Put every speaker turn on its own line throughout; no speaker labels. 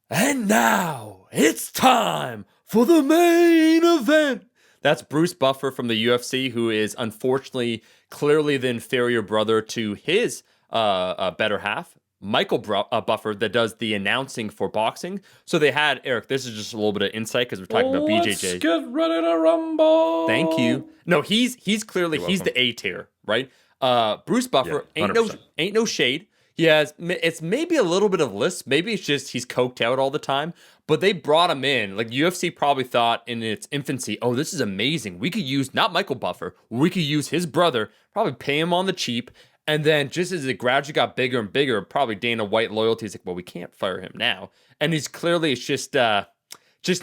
And now it's time for the main event. That's Bruce Buffer from the UFC, who is unfortunately clearly the inferior brother to his better half, Michael Buffer, that does the announcing for boxing. So they had, Eric, this is just a little bit of insight because we're talking about BJJ.
Let's get ready to rumble.
Thank you. No, he's clearly, he's the A tier, right? Bruce Buffer, ain't no shade. He has, it's maybe a little bit of lisp. Maybe it's just he's coked out all the time. But they brought him in. Like, UFC probably thought in its infancy, oh, this is amazing. We could use, not Michael Buffer, we could use his brother, probably pay him on the cheap. And then just as it gradually got bigger and bigger, probably Dana White loyalty is like, well, we can't fire him now. And he's clearly, it's just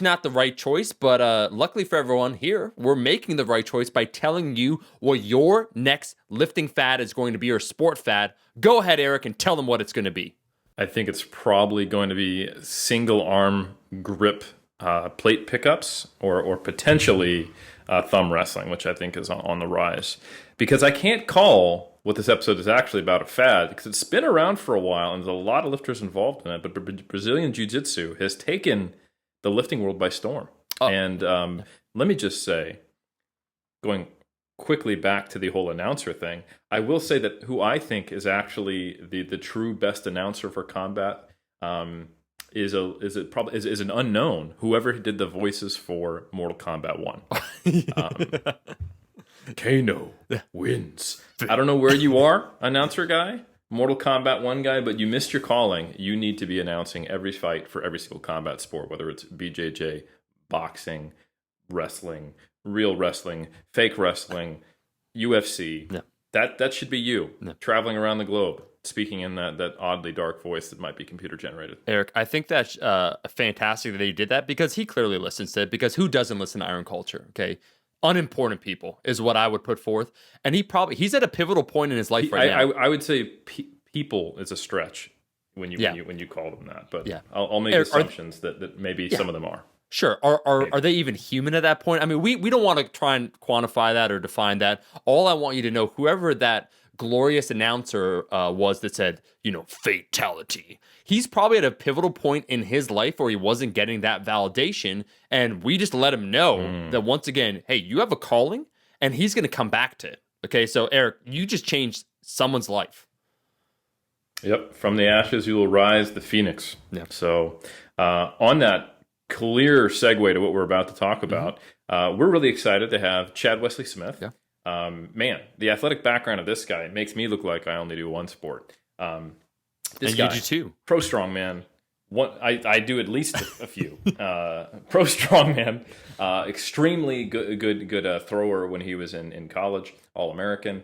not the right choice. But luckily for everyone here, we're making the right choice by telling you what your next lifting fad is going to be, or sport fad. Go ahead, Eric, and tell them what it's going to be.
I think it's probably going to be single arm grip plate pickups or potentially thumb wrestling, which I think is on the rise. Because I can't call what this episode is actually about a fad, because it's been around for a while and there's a lot of lifters involved in it. But Brazilian Jiu-Jitsu has taken the lifting world by storm. Oh. And let me just say, going quickly back to the whole announcer thing, I will say that who I think is actually the true best announcer for combat is an unknown. Whoever did the voices for Mortal Kombat 1. Kano wins. I don't know where you are, announcer guy, Mortal Kombat 1 guy, but you missed your calling. You need to be announcing every fight for every single combat sport, whether it's BJJ, boxing, wrestling, real wrestling, fake wrestling, UFC.
No.
That should be you, traveling around the globe, speaking in that oddly dark voice that might be computer generated.
Eric, I think that's fantastic that he did that, because he clearly listens to it, because who doesn't listen to Iron Culture, okay? Unimportant people is what I would put forth. And he's at a pivotal point in his life right now.
I would say people is a stretch when you call them that, but I'll make assumptions that maybe some of them are.
Sure. Are they even human at that point? I mean, we don't want to try and quantify that or define that. All I want you to know, whoever that glorious announcer was that said, fatality, he's probably at a pivotal point in his life where he wasn't getting that validation. And we just let him know that, once again, hey, you have a calling, and he's going to come back to it. Okay, so Eric, you just changed someone's life.
Yep. From the ashes, you will rise, the phoenix. Yep. So on that clear segue to what we're about to talk about, we're really excited to have Chad Wesley Smith. Yeah. Man, the athletic background of this guy makes me look like I only do one sport. This guy,
you do too.
Pro strongman. I do at least a few. Pro strongman, extremely good thrower when he was in college, All-American.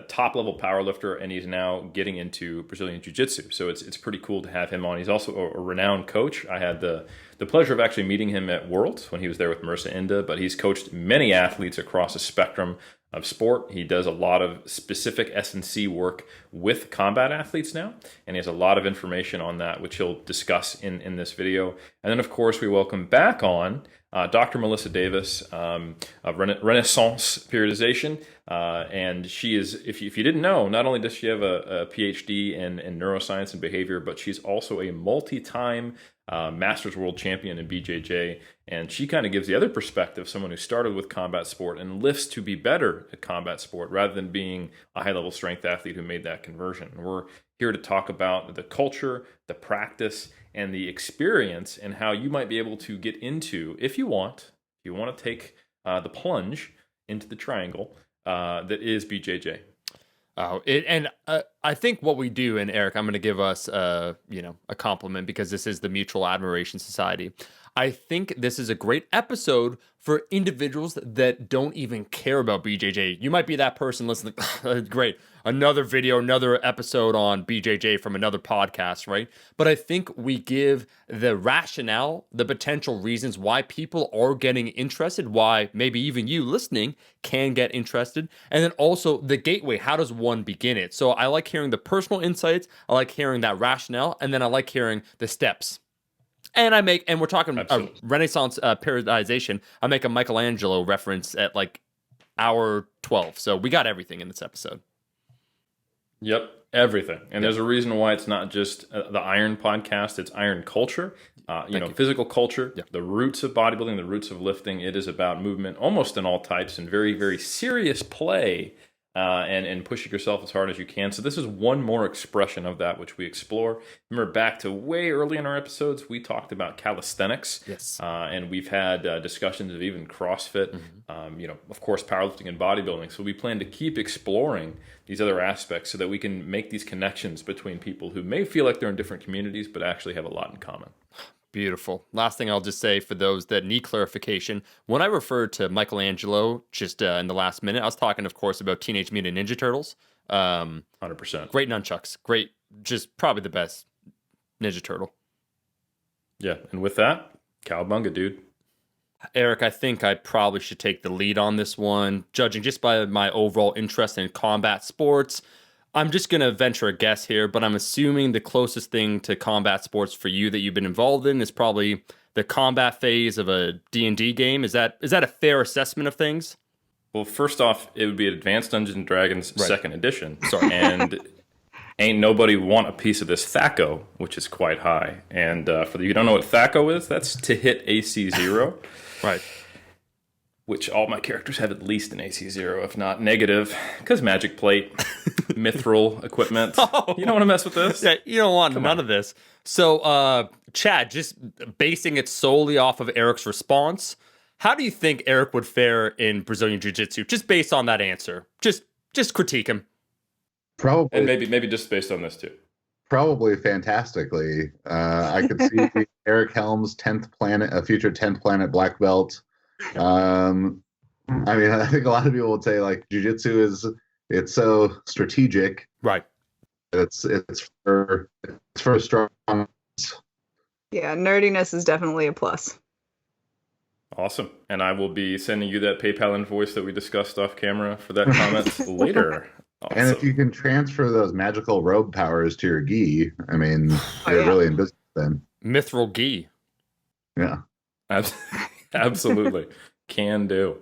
Top level power lifter, and he's now getting into Brazilian Jiu-Jitsu. So it's pretty cool to have him on. He's also a renowned coach. I had the pleasure of actually meeting him at Worlds when he was there with Marissa Inda, but he's coached many athletes across a spectrum of sport. He does a lot of specific S&C work with combat athletes now, and he has a lot of information on that, which he'll discuss in this video. And then, of course, we welcome back on Dr. Melissa Davis of Renaissance Periodization. And she is, if you didn't know, not only does she have a PhD in neuroscience and behavior, but she's also a multi-time Masters World Champion in BJJ. And she kind of gives the other perspective, someone who started with combat sport and lifts to be better at combat sport rather than being a high-level strength athlete who made that conversion. And we're here to talk about the culture, the practice, and the experience, and how you might be able to get into, if you want to take the plunge into the triangle that is BJJ.
I think what we do, and Eric, I'm going to give us a compliment, because this is the Mutual Admiration Society. I think this is a great episode for individuals that don't even care about BJJ. You might be that person listening, great, another video, another episode on BJJ from another podcast, right? But I think we give the rationale, the potential reasons why people are getting interested, why maybe even you listening can get interested, and then also the gateway. How does one begin it? So I like hearing the personal insights, I like hearing that rationale, and then I like hearing the steps. And we're talking Renaissance periodization. I make a Michelangelo reference at like hour 12. So we got everything in this episode.
Yep, everything. And there's a reason why it's not just the Iron podcast, it's Iron culture. Physical culture, the roots of bodybuilding, the roots of lifting. It is about movement almost in all types and very, very serious play and pushing yourself as hard as you can. So this is one more expression of that, which we explore. Remember back to way early in our episodes, we talked about calisthenics.
Yes.
And we've had discussions of even CrossFit, of course, powerlifting and bodybuilding. So we plan to keep exploring these other aspects so that we can make these connections between people who may feel like they're in different communities, but actually have a lot in common.
Beautiful. Last thing I'll just say for those that need clarification, when I referred to Michelangelo just in the last minute, I was talking, of course, about Teenage Mutant Ninja Turtles.
100%.
Great nunchucks. Great. Just probably the best Ninja Turtle.
Yeah. And with that, cowabunga, dude.
Eric, I think I probably should take the lead on this one, judging just by my overall interest in combat sports. I'm just going to venture a guess here, but I'm assuming the closest thing to combat sports for you that you've been involved in is probably the combat phase of a D&D game. Is that a fair assessment of things?
Well, first off, it would be Advanced Dungeons and Dragons second edition.
Sorry.
And ain't nobody want a piece of this THAC0, which is quite high. And for you who don't know what THAC0 is, that's to hit AC 0.
Right.
Which all my characters have at least an AC 0, if not negative, because magic plate, mithril equipment.
Oh.
You don't want to mess with this?
Yeah, you don't want none of this. So, Chad, just basing it solely off of Eric's response, how do you think Eric would fare in Brazilian Jiu-Jitsu? Just based on that answer. Just critique him.
Probably.
And maybe just based on this too.
Probably fantastically. I could see Eric Helms' 10th planet, a future 10th planet black belt. I think a lot of people would say like jiu-jitsu it's so strategic.
Right.
It's for strong.
Yeah, nerdiness is definitely a plus.
Awesome. And I will be sending you that PayPal invoice that we discussed off camera for that comment later. Awesome.
And if you can transfer those magical robe powers to your gi, I mean, you're really in business then.
Mithril gi.
Yeah.
Absolutely. Can do.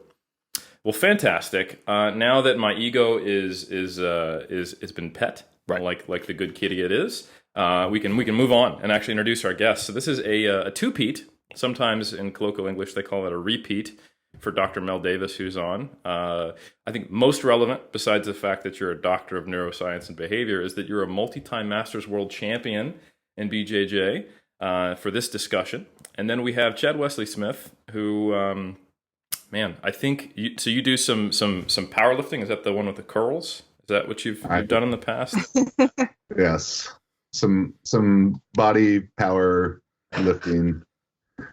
Well, fantastic. Now that my ego is been pet,
right,
like the good kitty it is, we can move on and actually introduce our guests. So this is a two-peat. Sometimes in colloquial English they call it a repeat for Dr. Mel Davis, who's on. I think most relevant, besides the fact that you're a doctor of neuroscience and behavior, is that you're a multi-time Masters World Champion in BJJ for this discussion. And then we have Chad Wesley Smith, who, I think you do some powerlifting. Is that the one with the curls? Is that what you've done in the past?
Yes, some body power lifting.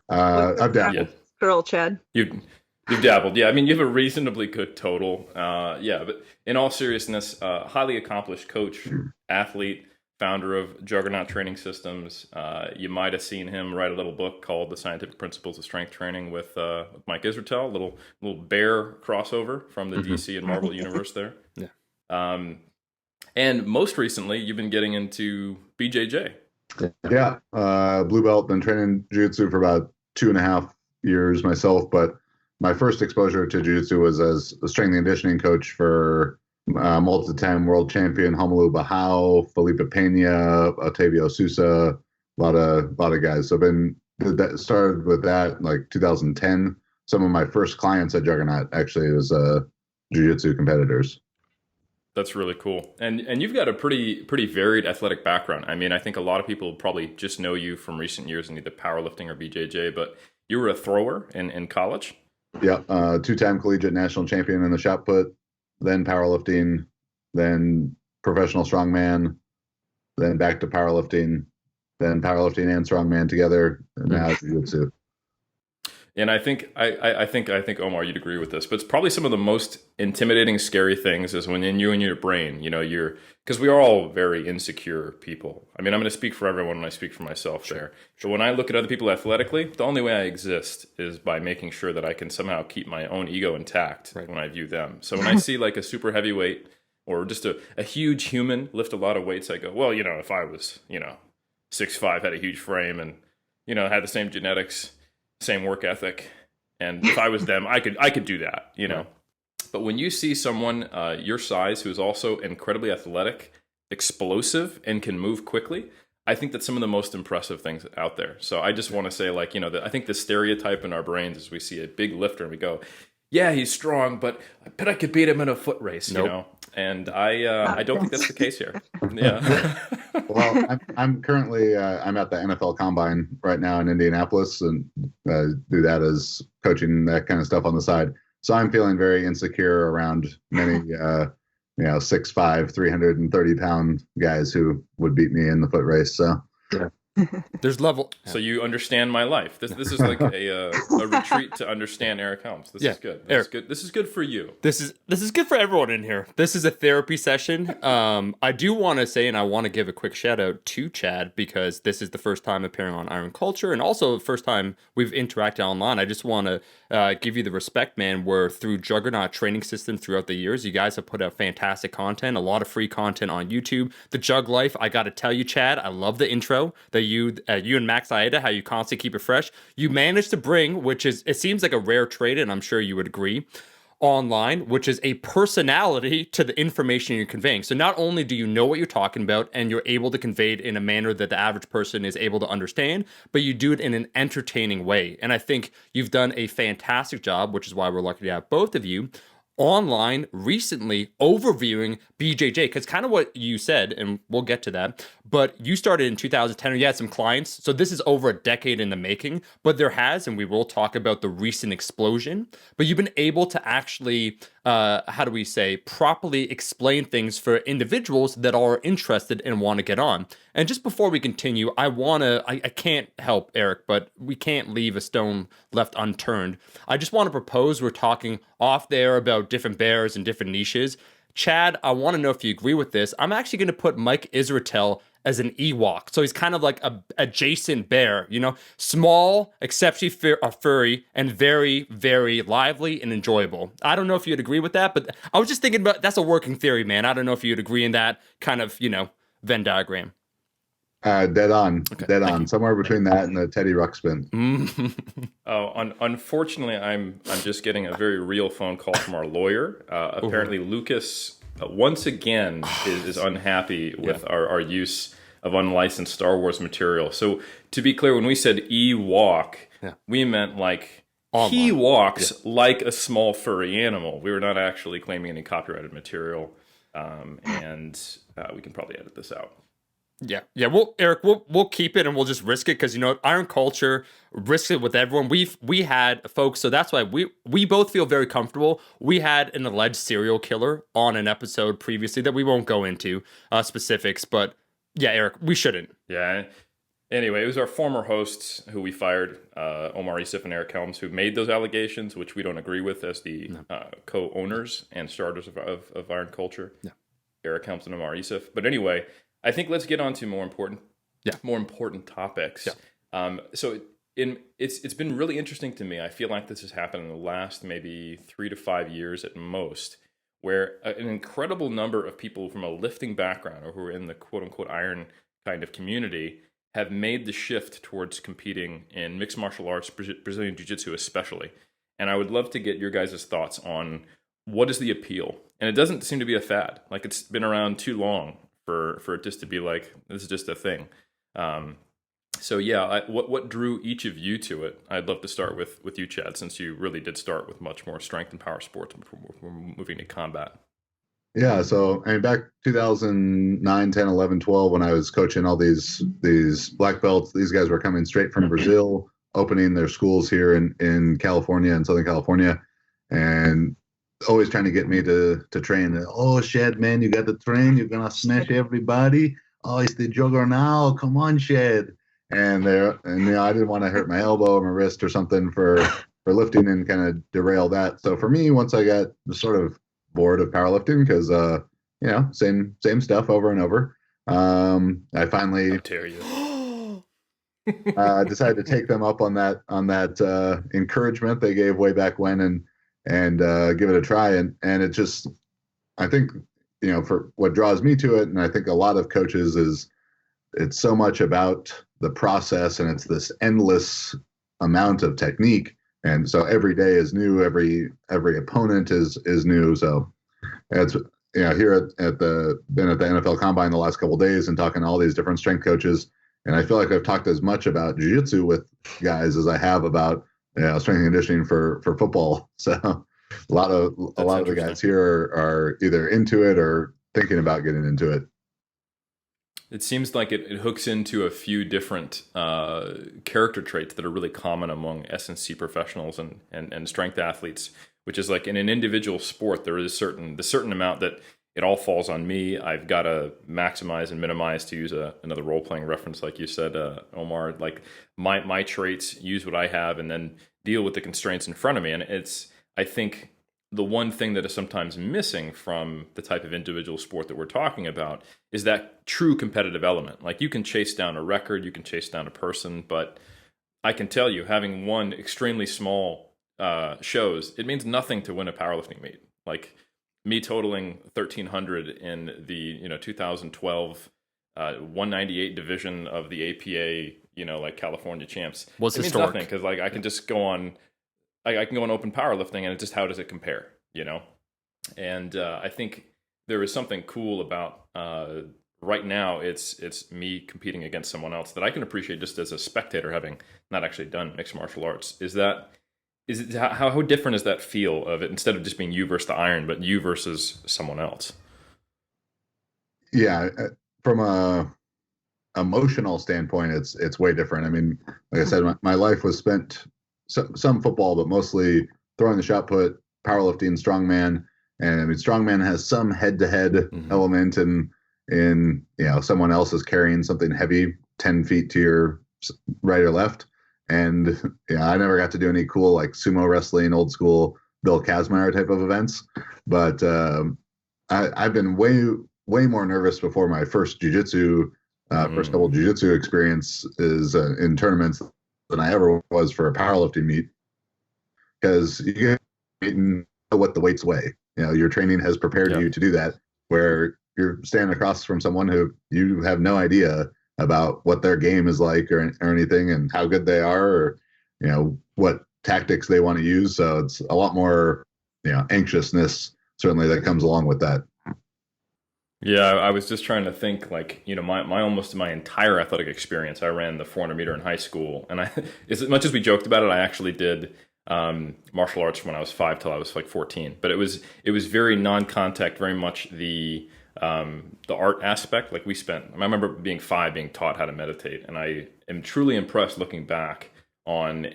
I've dabbled.
Yeah.
Curl, Chad.
You've dabbled. Yeah, I mean, you have a reasonably good total. But in all seriousness, highly accomplished coach, athlete, founder of Juggernaut Training Systems. You might have seen him write a little book called The Scientific Principles of Strength Training with Mike Israetel, a little bear crossover from the DC and Marvel universe there.
Yeah.
And most recently, you've been getting into BJJ.
Yeah, blue belt, been training jiu-jitsu for about 2.5 years myself, but my first exposure to jiu-jitsu was as a strength and conditioning coach for multi-time world champion Romulo Barral, Felipe Pena, Otavio Sousa, a lot of guys. So started with that in like 2010. Some of my first clients at Juggernaut actually was jiu-jitsu competitors.
That's really cool. And you've got a pretty varied athletic background. I mean, I think a lot of people probably just know you from recent years in either powerlifting or BJJ, but you were a thrower in college?
Yeah, 2-time collegiate national champion in the shot put, then powerlifting, then professional strongman, then back to powerlifting, then powerlifting and strongman together, and now jiu-jitsu.
And I think Omar, you'd agree with this, but it's probably some of the most intimidating, scary things is when in your brain, because we are all very insecure people. I mean, I'm going to speak for everyone when I speak for myself there. So when I look at other people athletically, the only way I exist is by making sure that I can somehow keep my own ego intact when I view them. So when I see like a super heavyweight or just a huge human lift a lot of weights, I go, well, if I was, 6'5", had a huge frame and, had the same genetics, same work ethic, and if I was them, I could do that, But when you see someone your size who's also incredibly athletic explosive and can move quickly, I think that's some of the most impressive things out there. So I just want to say, like, I think the stereotype in our brains is we see a big lifter and we go, yeah, he's strong, but I bet I could beat him in a foot race, you know? And I don't think that's the case here. Yeah.
Well, I'm currently I'm at the NFL Combine right now in Indianapolis, and do that as coaching, that kind of stuff on the side. So I'm feeling very insecure around many 6'5", 330-pound guys who would beat me in the foot race. So
there's level.
So you understand my life. This is like a retreat to understand Eric Helms. This is good. This is good. This is good for you.
This is good for everyone in here. This is a therapy session. I do want to say, and I want to give a quick shout out to Chad, because this is the first time appearing on Iron Culture, and also the first time we've interacted online. I just want to give you the respect, man, where through Juggernaut training system throughout the years, you guys have put out fantastic content, a lot of free content on YouTube. The Jug Life, I got to tell you, Chad, I love the intro that you and Max Aida, how you constantly keep it fresh. You managed to bring, which is, it seems like a rare trait, and I'm sure you would agree, online, which is a personality to the information you're conveying. So not only do you know what you're talking about and you're able to convey it in a manner that the average person is able to understand, but you do it in an entertaining way. And I think you've done a fantastic job, which is why we're lucky to have both of you online recently overviewing BJJ, because kind of what you said, and we'll get to that, but you started in 2010, and you had some clients, so this is over a decade in the making, but there has, and we will talk about the recent explosion, but you've been able to actually, how do we say, properly explain things for individuals that are interested and want to get on. And just before we continue, I can't help, Eric, but we can't leave a stone left unturned. I just want to propose, we're talking off there about different bears and different niches. Chad, I want to know if you agree with this. I'm actually going to put Mike Israetel as an Ewok. So he's kind of like a adjacent bear, small, exceptionally furry, and very, very lively and enjoyable. I don't know if you'd agree with that, but I was just thinking about, that's a working theory, man. I don't know if you'd agree in that kind of, Venn diagram.
Dead on.
Okay,
dead on. Somewhere between that and the Teddy Ruxpin.
Unfortunately, I'm just getting a very real phone call from our lawyer. Apparently, Lucas once again is unhappy with our use of unlicensed Star Wars material. So to be clear, when we said Ewok, we meant like he walks like a small furry animal. We were not actually claiming any copyrighted material, and we can probably edit this out.
Yeah. Well, Eric, we'll keep it and we'll just risk it because Iron Culture risks it with everyone. We had folks, so that's why we both feel very comfortable. We had an alleged serial killer on an episode previously that we won't go into specifics, but yeah, Eric, we shouldn't.
Yeah. Anyway, it was our former hosts who we fired, Omar Isif and Eric Helms, who made those allegations, which we don't agree with as the co-owners and starters of Iron Culture. No. Eric Helms and Omar Isif. But anyway, I think let's get on to more important topics. Yeah. So it's been really interesting to me. I feel like this has happened in the last maybe 3 to 5 years at most, where an incredible number of people from a lifting background or who are in the quote unquote iron kind of community have made the shift towards competing in mixed martial arts, Brazilian Jiu-Jitsu especially. And I would love to get your guys' thoughts on what is the appeal. And it doesn't seem to be a fad. Like, it's been around too long for it just to be like, this is just a thing. So yeah, what drew each of you to it? I'd love to start with you, Chad, since you really did start with much more strength and power sports before moving to combat.
Yeah, so I mean, back 2009, 10, 11, 12, when I was coaching all these black belts, these guys were coming straight from Brazil, opening their schools here in California and Southern California, and always trying to get me to train. Oh, Shed, man, you got to train. You're going to smash everybody. Oh, it's the juggernaut. Come on, Shed. And I didn't want to hurt my elbow or my wrist or something for lifting and kind of derail that. So for me, once I got sort of bored of powerlifting because, same stuff over and over, I finally decided to take them up on that encouragement they gave way back when and give it a try. And it just, I think, for what draws me to it, and I think a lot of coaches, is it's so much about the process, and it's this endless amount of technique. And so every day is new, every opponent is new. So here been at the NFL Combine the last couple of days and talking to all these different strength coaches, and I feel like I've talked as much about jiu-jitsu with guys as I have about strength and conditioning for football. So a lot of the guys here are either into it or thinking about getting into it.
It seems like it hooks into a few different character traits that are really common among S&C professionals and strength athletes, which is like in an individual sport, there is the certain amount that it all falls on me. I've got to maximize and minimize, to use another role-playing reference, like you said, Omar, like my traits, use what I have, and then deal with the constraints in front of me. And I think the one thing that is sometimes missing from the type of individual sport that we're talking about is that true competitive element. Like, you can chase down a record, you can chase down a person, but I can tell you, having won extremely small shows, it means nothing to win a powerlifting meet. Like me totaling 1,300 in the 2012 198 division of the APA, like California champs.
Was
it
historic.
means nothing, because like I can just go on. I can go on open powerlifting, and it's just, how does it compare, And I think there is something cool about right now. It's me competing against someone else that I can appreciate just as a spectator, having not actually done mixed martial arts. How different is that feel of it, instead of just being you versus the iron, but you versus someone else?
Yeah, from a emotional standpoint, it's way different. I mean, like I said, my life was spent some football, but mostly throwing the shot put, powerlifting, strongman. And I mean, strongman has some head-to-head element, and someone else is carrying something heavy 10 feet to your right or left. And I never got to do any cool like sumo wrestling, old school Bill Kazmaier type of events. But I've been way more nervous before my first jiu-jitsu, first couple jiu-jitsu experiences in tournaments than I ever was for a powerlifting meet, because you know what the weights weigh. Your training has prepared you to do that, where you're standing across from someone who you have no idea about what their game is like or anything, and how good they are, or what tactics they want to use. So it's a lot more anxiousness certainly that comes along with that.
Yeah, I was just trying to think, like, my almost my entire athletic experience, I ran the 400 meter in high school, and as much as we joked about it, I actually did martial arts when I was 5 till I was like 14. But it was very non-contact, very much the art aspect. Like, I remember being 5, being taught how to meditate, and I am truly impressed looking back on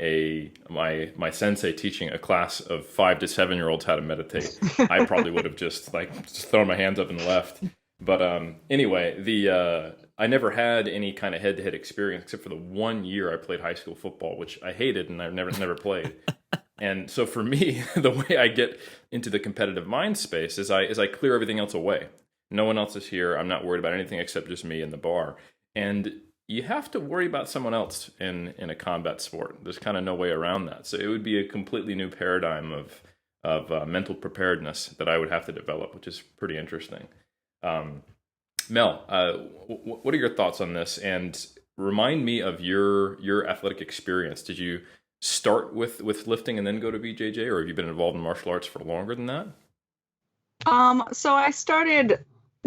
my sensei teaching a class of 5 to 7 year olds how to meditate. I probably would have just thrown my hands up and left. But anyway, I never had any kind of head-to-head experience, except for the 1 year I played high school football, which I hated and I never played. And so for me, the way I get into the competitive mind space is I clear everything else away. No one else is here. I'm not worried about anything except just me and the bar. And you have to worry about someone else in a combat sport. There's kind of no way around that. So it would be a completely new paradigm of mental preparedness that I would have to develop, which is pretty interesting. Mel, what are your thoughts on this? And remind me of your athletic experience. Did you start with lifting and then go to BJJ, or have you been involved in martial arts for longer than that?
So I started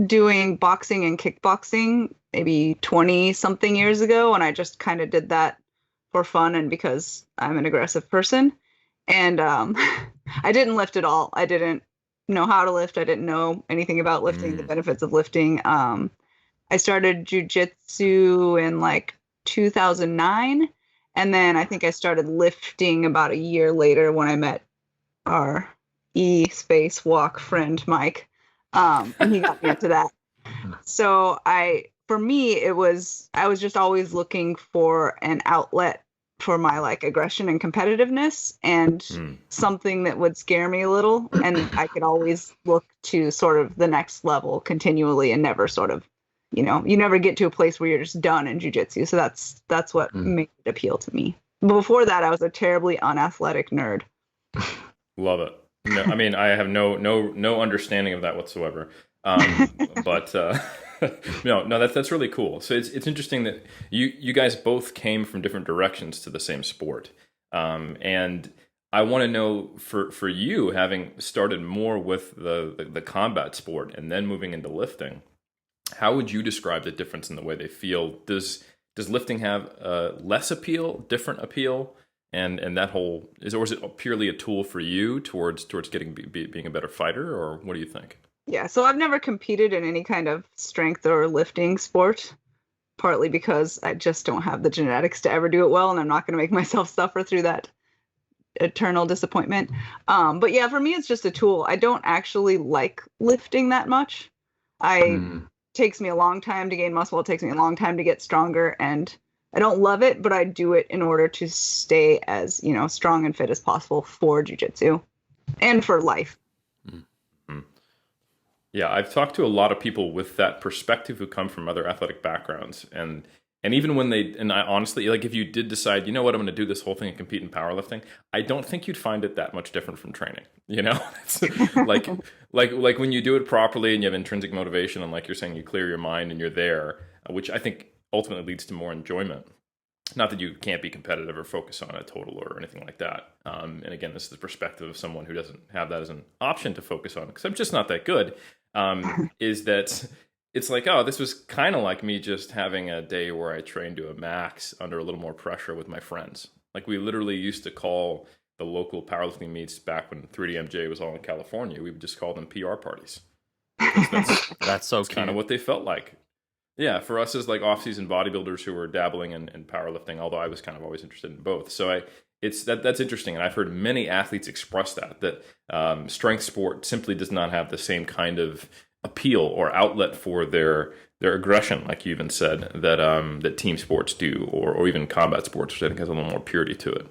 doing boxing and kickboxing maybe 20 something years ago, and I just kind of did that for fun and because I'm an aggressive person. And I didn't lift at all. I didn't know how to lift. I didn't know anything about lifting, the benefits of lifting. I started jujitsu in like 2009, and then I think I started lifting about a year later when I met our E-space walk friend Mike, and he got me into that. So for me, I was just always looking for an outlet for my like aggression and competitiveness, and something that would scare me a little, and I could always look to sort of the next level continually, and never sort of, you never get to a place where you're just done in jiu-jitsu. So that's what made it appeal to me. But before that, I was a terribly unathletic nerd.
Love it. No, I mean, I have no understanding of that whatsoever. But no, that's really cool. So it's interesting that you guys both came from different directions to the same sport. And I want to know for you, having started more with the combat sport and then moving into lifting, how would you describe the difference in the way they feel? Does lifting have less appeal, different appeal, and that whole or is it purely a tool for you towards getting being a better fighter, or what do you think?
Yeah, so I've never competed in any kind of strength or lifting sport, partly because I just don't have the genetics to ever do it well, and I'm not going to make myself suffer through that eternal disappointment. But yeah, for me, it's just a tool. I don't actually like lifting that much. Takes me a long time to gain muscle. It takes me a long time to get stronger, and I don't love it, but I do it in order to stay as, strong and fit as possible for jiu-jitsu and for life.
Yeah, I've talked to a lot of people with that perspective who come from other athletic backgrounds, and even when I honestly, like, if you did decide, you know what, I'm going to do this whole thing and compete in powerlifting, I don't think you'd find it that much different from training. It's like when you do it properly and you have intrinsic motivation, and like you're saying, you clear your mind and you're there, which I think ultimately leads to more enjoyment. Not that you can't be competitive or focus on a total or anything like that. And again, this is the perspective of someone who doesn't have that as an option to focus on, because I'm just not that good. Is that it's like, oh, this was kind of like me just having a day where I trained to a max under a little more pressure with my friends. Like, we literally used to call the local powerlifting meets back when 3DMJ was all in California. We would just call them PR parties.
That's so
kind of what they felt like. Yeah, for us as like off-season bodybuilders who were dabbling in powerlifting, although I was kind of always interested in both. So that's interesting, and I've heard many athletes express that strength sport simply does not have the same kind of appeal or outlet for their aggression, like you even said, that team sports do, or even combat sports, which I think has a little more purity to it.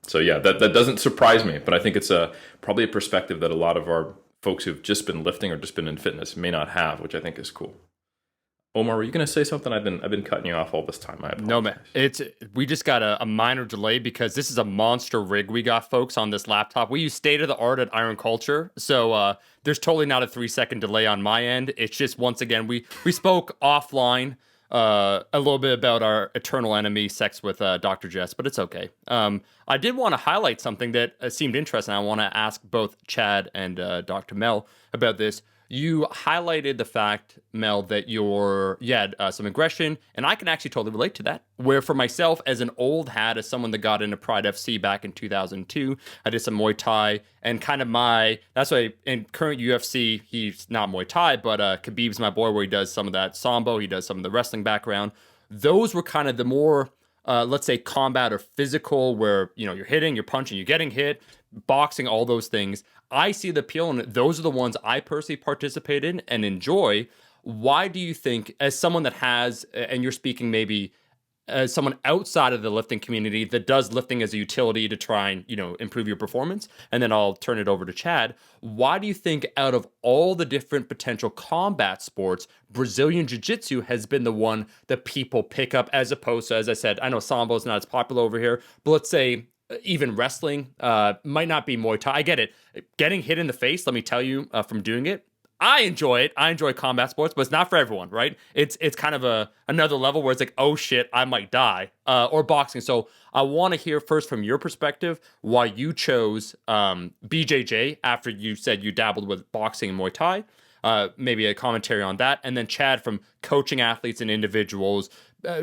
So yeah, that doesn't surprise me, but I think it's probably a perspective that a lot of our folks who've just been lifting or just been in fitness may not have, which I think is cool. Omar, were you going to say something? I've been cutting you off all this time. I apologize.
No, man. We just got a minor delay because this is a monster rig we got, folks, on this laptop. We use state of the art at Iron Culture, so there's totally not a 3-second delay on my end. It's just, once again, we spoke offline a little bit about our eternal enemy, sex with Dr. Jess, but it's okay. I did want to highlight something that seemed interesting. I want to ask both Chad and Dr. Mel about this. You highlighted the fact, Mel, that you had some aggression, and I can actually totally relate to that. Where for myself, as an old hat, as someone that got into Pride FC back in 2002, I did some Muay Thai, and kind of that's why in current UFC, he's not Muay Thai, but Khabib's my boy, where he does some of that Sambo, he does some of the wrestling background. Those were kind of the more, let's say, combat or physical, where, you're hitting, you're punching, you're getting hit, boxing, all those things. I see the appeal, and those are the ones I personally participate in and enjoy. Why do you think, as someone that has, and you're speaking maybe as someone outside of the lifting community that does lifting as a utility to try and, improve your performance, and then I'll turn it over to Chad, why do you think out of all the different potential combat sports, Brazilian Jiu-Jitsu has been the one that people pick up, as opposed to, as I said, I know Sambo is not as popular over here, but let's say even wrestling might not be Muay Thai. I get it. Getting hit in the face, let me tell you, from doing it, I enjoy it. I enjoy combat sports, but it's not for everyone, right? It's kind of another level where it's like, oh shit, I might die. Or boxing. So I want to hear first from your perspective why you chose BJJ after you said you dabbled with boxing and Muay Thai. Maybe a commentary on that. And then Chad, from coaching athletes and individuals,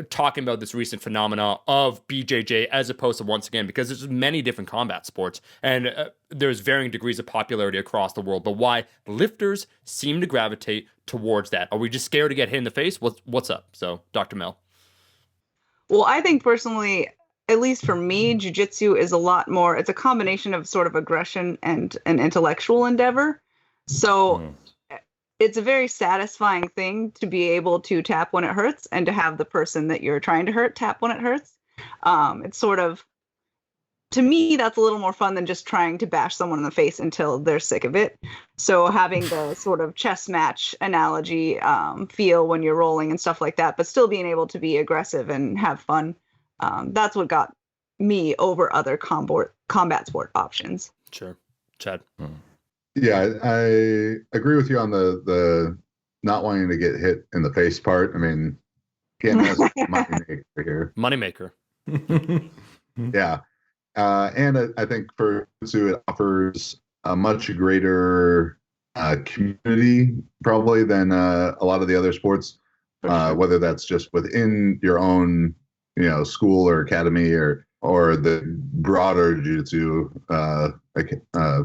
talking about this recent phenomena of BJJ, as opposed to, once again, because there's many different combat sports and there's varying degrees of popularity across the world, but why lifters seem to gravitate towards that. Are we just scared to get hit in the face? What's up? So, Dr. Mel.
Well, I think personally, at least for me, jiu-jitsu is a lot more, it's a combination of sort of aggression and an intellectual endeavor. So it's a very satisfying thing to be able to tap when it hurts and to have the person that you're trying to hurt tap when it hurts. It's sort of, to me, that's a little more fun than just trying to bash someone in the face until they're sick of it. So having the sort of chess match analogy feel when you're rolling and stuff like that, but still being able to be aggressive and have fun, that's what got me over other combat sport options.
Sure. Chad?
Yeah, I agree with you on the not wanting to get hit in the face part. I mean, can't ask moneymaker here.
Moneymaker.
Yeah. And I think for Jiu-Jitsu, it offers a much greater community probably than a lot of the other sports, whether that's just within your own, school or academy or the broader jiu-jitsu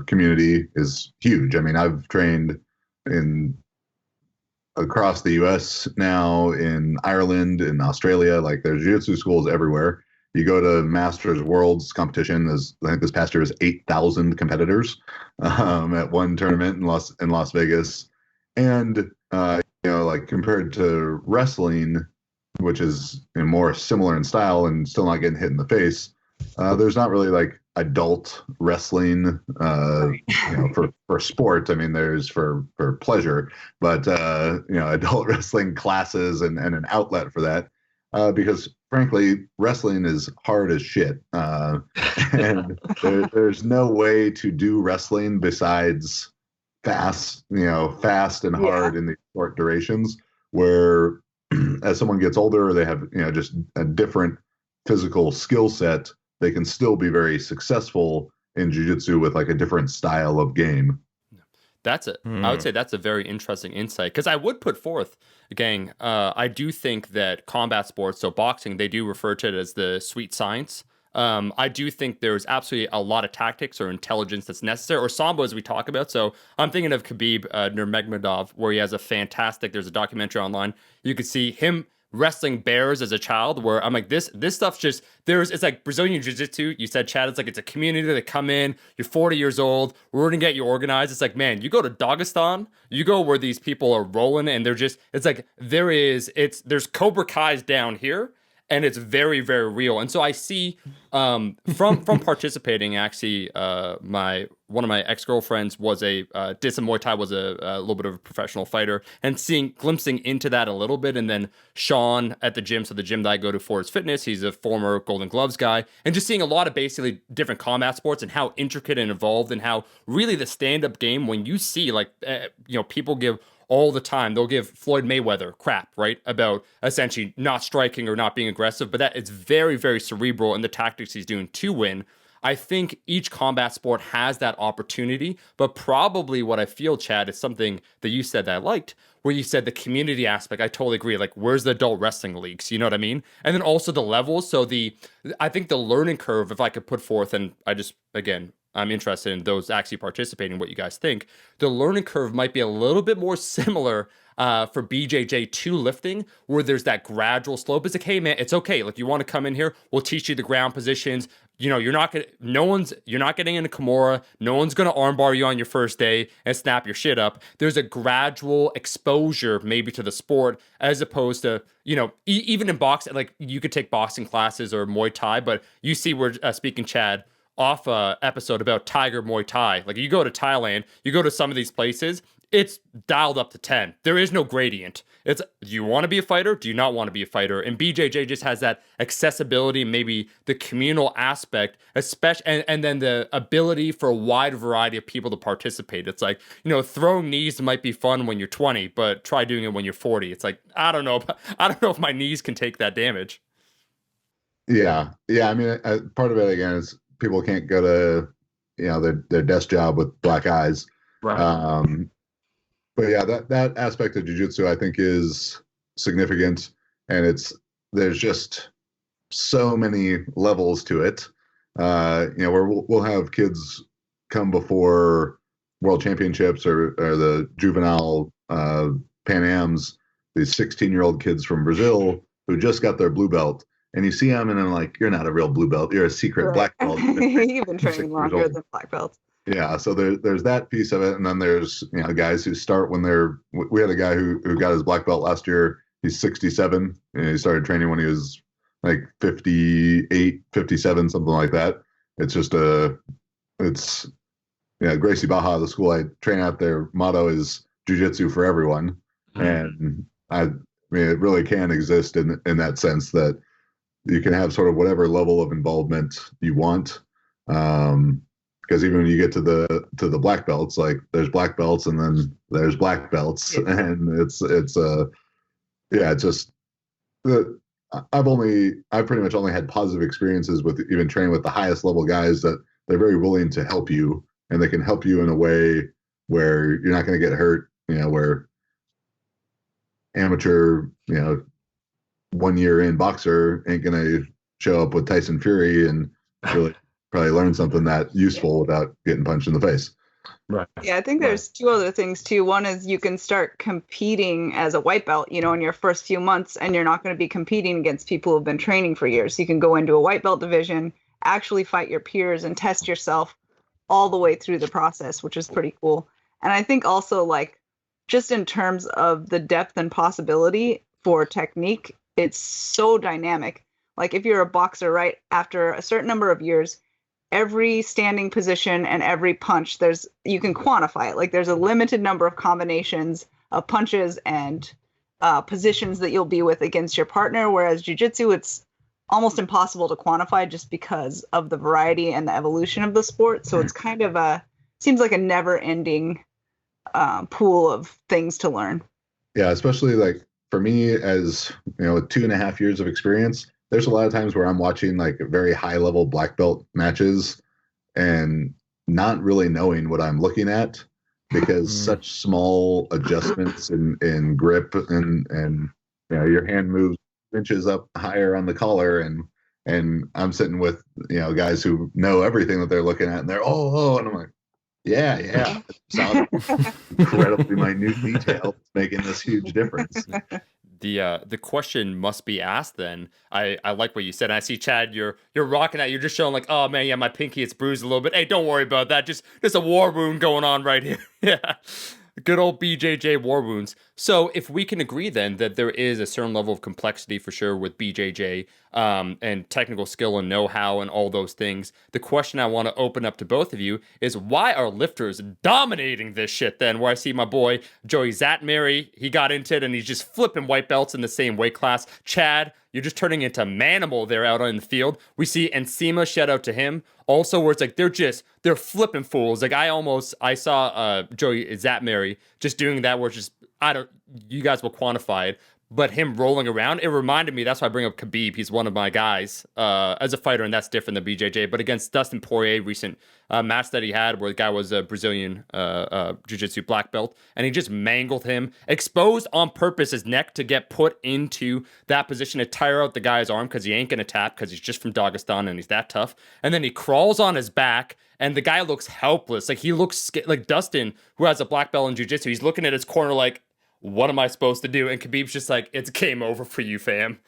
community is huge. I mean, I've trained in across the U.S. now, in Ireland, in Australia. Like, there's jiu-jitsu schools everywhere. You go to Masters Worlds competition. I think this past year was 8,000 competitors at one tournament in Las Vegas, and like compared to wrestling, which is more similar in style and still not getting hit in the face. There's not really like adult wrestling, for sport. I mean, there's for pleasure, but adult wrestling classes and an outlet for that, because frankly, wrestling is hard as shit, and there's no way to do wrestling besides fast and hard in the short durations. Where as someone gets older, they have just a different physical skill set, they can still be very successful in jiu-jitsu with like a different style of game.
That's it. I would say that's a very interesting insight, because I would put forth, gang, I do think that combat sports, so boxing, they do refer to it as the sweet science. I do think there's absolutely a lot of tactics or intelligence that's necessary, or sambo as we talk about. So I'm thinking of Khabib Nurmagomedov, where he has there's a documentary online. You could see him wrestling bears as a child, where I'm like, this stuff's just, it's like Brazilian Jiu-Jitsu. You said, Chad, it's a community that come in, you're 40 years old, we're gonna get you organized. It's like, man, you go to Dagestan, you go where these people are rolling, and it's like, there's Cobra Kai's down here, and it's very, very real. And so I see from participating, actually, one of my ex-girlfriends did some Muay Thai, was a little bit of a professional fighter, and glimpsing into that a little bit. And then Sean at the gym, so the gym that I go to for his fitness, he's a former Golden Gloves guy, and just seeing a lot of basically different combat sports and how intricate and involved, and how really the stand-up game, when you see people give all the time, they'll give Floyd Mayweather crap, right, about essentially not striking or not being aggressive, but that it's very, very cerebral in the tactics he's doing to win. I think each combat sport has that opportunity, but probably what I feel, Chad, is something that you said that I liked, where you said the community aspect. I totally agree. Like, where's the adult wrestling leagues? You know what I mean? And then also the levels. So I think the learning curve, if I could put forth, and I'm interested in those actually participating, what you guys think. The learning curve might be a little bit more similar for BJJ to lifting, where there's that gradual slope. It's like, hey man, it's okay. Like, you want to come in here, we'll teach you the ground positions. You're not getting into Kimura. No one's gonna armbar you on your first day and snap your shit up. There's a gradual exposure maybe to the sport, as opposed to even in boxing. Like, you could take boxing classes or Muay Thai, but you see, we're speaking, Chad, off a episode about Tiger Muay Thai. Like, you go to Thailand, you go to some of these places, it's dialed up to 10. There is no gradient. It's, do you want to be a fighter? Do you not want to be a fighter? And BJJ just has that accessibility, maybe the communal aspect, especially, and then the ability for a wide variety of people to participate. It's like, throwing knees might be fun when you're 20, but try doing it when you're 40. It's like, I don't know if my knees can take that damage.
Yeah. I mean, part of it again is people can't go to their desk job with black eyes, right? But yeah, that aspect of jiu-jitsu I think is significant, and there's just so many levels to it. Where we'll have kids come before world championships or the juvenile Pan Ams, these 16-year-old kids from Brazil who just got their blue belt. And you see them, and I'm like, you're not a real blue belt. You're a secret black belt.
You've been training longer than black belts. Yeah.
So there's that piece of it. And then there's, guys who start when we had a guy who got his black belt last year. He's 67, and he started training when he was like 58, 57, something like that. It's just Gracie Baja, the school I train at, their motto is jiu-jitsu for everyone. Mm-hmm. And I mean, it really can exist in that sense that you can have sort of whatever level of involvement you want. Because even when you get to the black belts, like, there's black belts and then there's black belts, and it's just I've pretty much only had positive experiences with even training with the highest level guys that they're very willing to help you, and they can help you in a way where you're not going to get hurt. Where amateur, 1 year in boxer ain't going to show up with Tyson Fury and really probably learn something that useful without getting punched in the face.
Right.
Yeah, I think there's two other things too. One is you can start competing as a white belt, in your first few months, and you're not going to be competing against people who've been training for years. You can go into a white belt division, actually fight your peers and test yourself all the way through the process, which is pretty cool. And I think also, like, just in terms of the depth and possibility for technique, it's so dynamic. Like, if you're a boxer, right, after a certain number of years, every standing position and every punch, you can quantify it. Like, there's a limited number of combinations of punches and positions that you'll be with against your partner, whereas jiu-jitsu, it's almost impossible to quantify just because of the variety and the evolution of the sport. So it's kind of seems like a never-ending pool of things to learn.
Yeah, especially like for me, as with 2.5 years of experience, there's a lot of times where I'm watching like very high level black belt matches and not really knowing what I'm looking at because such small adjustments in grip and your hand moves inches up higher on the collar, and I'm sitting with guys who know everything that they're looking at, and they're and I'm like, yeah, sound incredibly minute detail making this huge difference.
The question must be asked then. I like what you said. I see, Chad, you're rocking out. You're just showing like, oh man, yeah, my pinky, it's bruised a little bit. Hey, don't worry about that. Just a war wound going on right here. Yeah. Good old BJJ war wounds. So if we can agree then that there is a certain level of complexity for sure with BJJ and technical skill and know-how and all those things, the question I want to open up to both of you is, why are lifters dominating this shit then? Where I see my boy Joey Zatmary, he got into it and he's just flipping white belts in the same weight class. Chad, you're just turning into manimal there out on the field. We see Nsima, shout out to him. Also, where it's like they're flipping fools. Like I saw Joey Zatmary just doing that, where it's just, you guys will quantify it, but him rolling around, it reminded me, that's why I bring up Khabib. He's one of my guys as a fighter, and that's different than BJJ. But against Dustin Poirier, recent match that he had, where the guy was a Brazilian jiu-jitsu black belt, and he just mangled him, exposed on purpose his neck to get put into that position to tire out the guy's arm because he ain't gonna tap because he's just from Dagestan and he's that tough. And then he crawls on his back, and the guy looks helpless. Like, he looks like Dustin, who has a black belt in jiu-jitsu, he's looking at his corner like, what am I supposed to do? And Khabib's just like, it's game over for you, fam.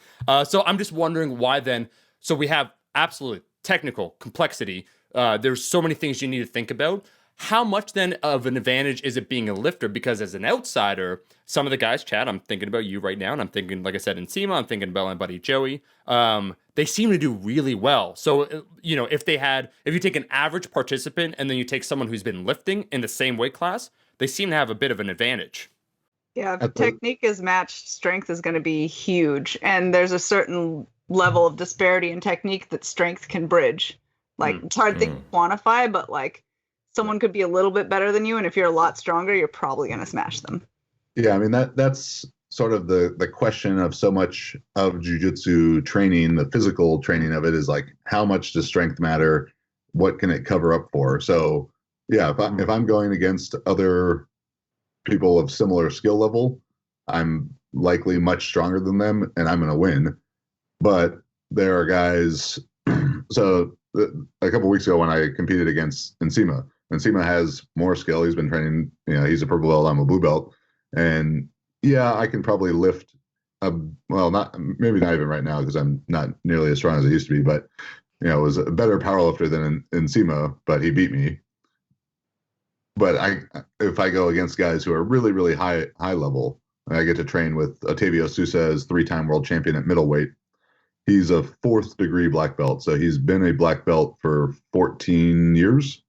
So I'm just wondering why then. So we have absolute technical complexity. There's so many things you need to think about. How much then of an advantage is it being a lifter? Because as an outsider, some of the guys, Chad, I'm thinking about you right now, and I'm thinking, like I said, Nsima, I'm thinking about my buddy Joey. They seem to do really well. So, if you take an average participant and then you take someone who's been lifting in the same weight class, they seem to have a bit of an advantage.
Yeah, if technique is matched, strength is going to be huge. And there's a certain level of disparity in technique that strength can bridge. Like, it's hard to quantify, but like, someone could be a little bit better than you, and if you're a lot stronger, you're probably going to smash them.
Yeah, I mean, that's sort of the question of so much of jiu-jitsu training. The physical training of it is like, how much does strength matter? What can it cover up for? So yeah, if I'm going against other people of similar skill level, I'm likely much stronger than them, and I'm going to win. But there are guys. So a couple weeks ago when I competed against Nsima has more skill. He's been training. He's a purple belt. I'm a blue belt, and yeah, I can probably lift. Maybe not even right now because I'm not nearly as strong as I used to be. But was a better powerlifter than Nsima, but he beat me. But if I go against guys who are really, really high level, I get to train with Otavio Sousa's 3-time world champion at middleweight. He's a 4th degree black belt, so he's been a black belt for 14 years.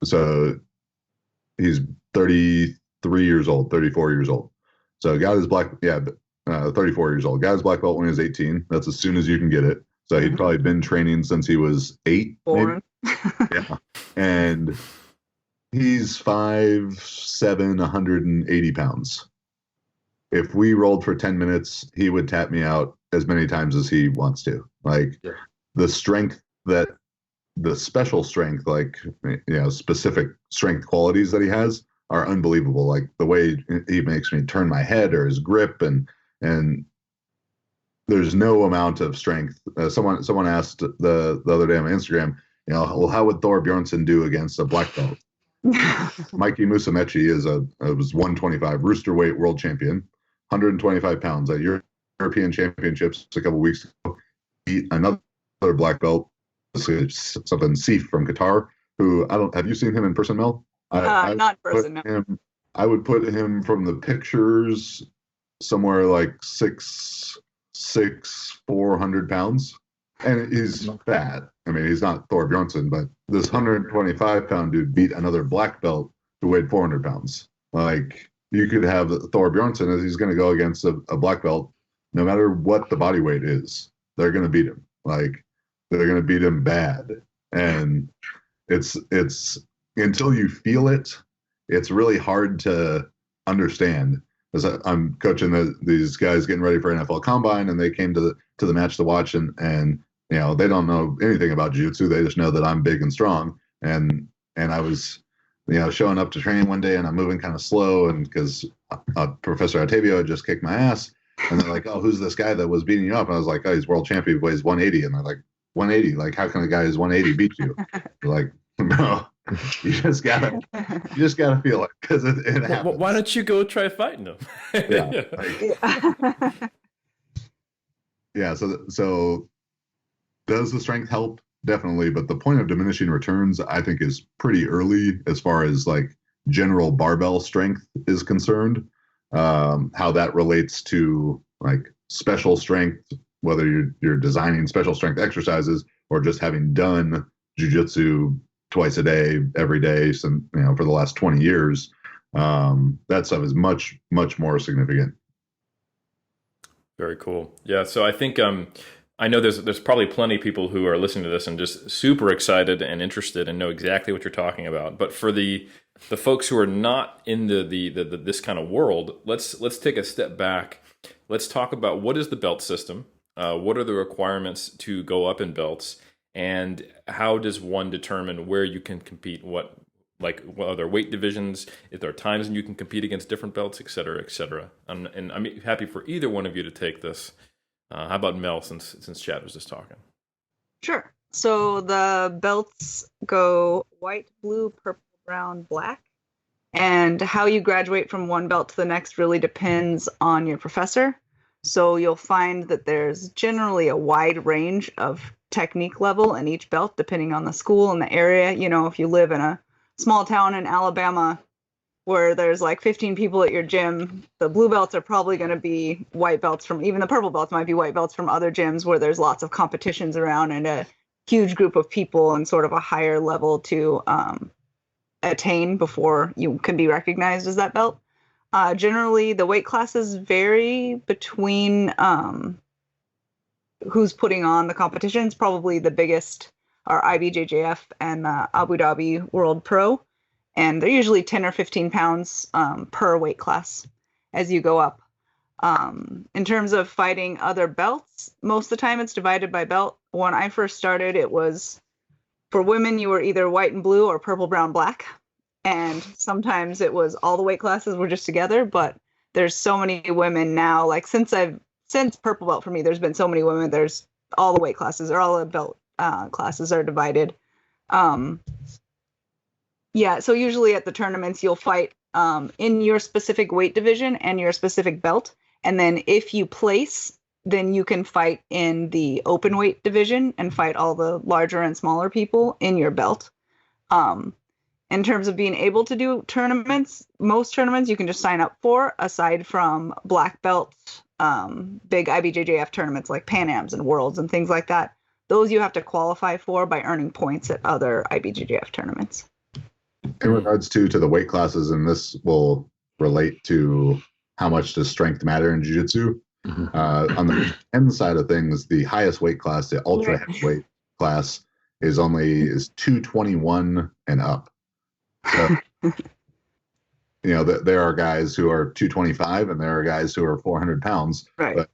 So he's 33 years old, 34 years old. So got his 34 years old. Got his black belt when he was 18. That's as soon as you can get it. So he'd probably been training since he was 8.
Born.
Yeah. And he's 5'7", 180 pounds. if we rolled for 10 minutes, he would tap me out as many times as he wants to. Like the strength that the special strength, like, specific strength qualities that he has are unbelievable. Like the way he makes me turn my head or his grip, and there's no amount of strength. Someone asked the other day on my Instagram, well, how would Thor Bjornsson do against a black belt? Mikey Musumeci was 125 roosterweight world champion, 125 pounds at European Championships a couple weeks ago. Beat another black belt, something Sif from Qatar, who have you seen him in person, Mel?
Not in person, no.
I would put him from the pictures somewhere like 6'6", 400 pounds. And he's fat. I mean, he's not Thor Bjornsson, but this 125-pound dude beat another black belt who weighed 400 pounds. Like, you could have Thor Bjornsson as he's going to go against a black belt, no matter what the body weight is, they're going to beat him. Like, they're going to beat him bad. And it's until you feel it, it's really hard to understand. As I'm coaching these guys getting ready for NFL Combine, and they came to the match to watch, and they don't know anything about jiu-jitsu. They just know that I'm big and strong. And I was, showing up to training one day, and I'm moving kind of slow, and because Professor Octavio had just kicked my ass, and they're like, "Oh, who's this guy that was beating you up?" And I was like, "Oh, he's world champion, weighs 180." And they're like, 180? Like, how can a guy who's 180 beat you? Like, bro, you just gotta feel it, because it happens.
Why don't you go try fighting him?
So does the strength help? Definitely, but the point of diminishing returns, I think, is pretty early as far as like general barbell strength is concerned. How that relates to like special strength, whether you're designing special strength exercises or just having done jiu-jitsu twice a day, every day, for the last 20 years, that stuff is much, much more significant.
Very cool. Yeah. So I think, I know there's probably plenty of people who are listening to this and just super excited and interested and know exactly what you're talking about. But for the folks who are not in the this kind of world, let's take a step back. Let's talk about what is the belt system, what are the requirements to go up in belts, and how does one determine where you can compete? What are there weight divisions? If there are times when you can compete against different belts, et cetera, et cetera. And I'm happy for either one of you to take this. How about Mel, since Chad was just talking?
Sure. So the belts go white, blue, purple, brown, black. And how you graduate from one belt to the next really depends on your professor. So you'll find that there's generally a wide range of technique level in each belt, depending on the school and the area. If you live in a small town in Alabama where there's like 15 people at your gym, the blue belts are probably going to be white belts from, even the purple belts might be white belts from other gyms where there's lots of competitions around and a huge group of people and sort of a higher level to attain before you can be recognized as that belt. Generally, the weight classes vary between who's putting on the competitions. Probably the biggest are IBJJF and Abu Dhabi World Pro. And they're usually 10 or 15 pounds per weight class as you go up. In terms of fighting other belts, most of the time it's divided by belt. When I first started, it was for women, you were either white and blue or purple, brown, black. And sometimes it was all the weight classes were just together. But there's so many women now, like since purple belt for me, there's been so many women. There's all the weight classes or all the belt classes are divided. Yeah, so usually at the tournaments, you'll fight in your specific weight division and your specific belt. And then if you place, then you can fight in the open weight division and fight all the larger and smaller people in your belt. In terms of being able to do tournaments, most tournaments you can just sign up for, aside from black belts, big IBJJF tournaments like Pan Ams and Worlds and things like that. Those you have to qualify for by earning points at other IBJJF tournaments.
In regards to the weight classes, and this will relate to how much does strength matter in jiu-jitsu. On the end side of things, the highest weight class, the ultra heavyweight class, is 221 and up. So there are guys who are 225 and there are guys who are 400 pounds.
Right.
But,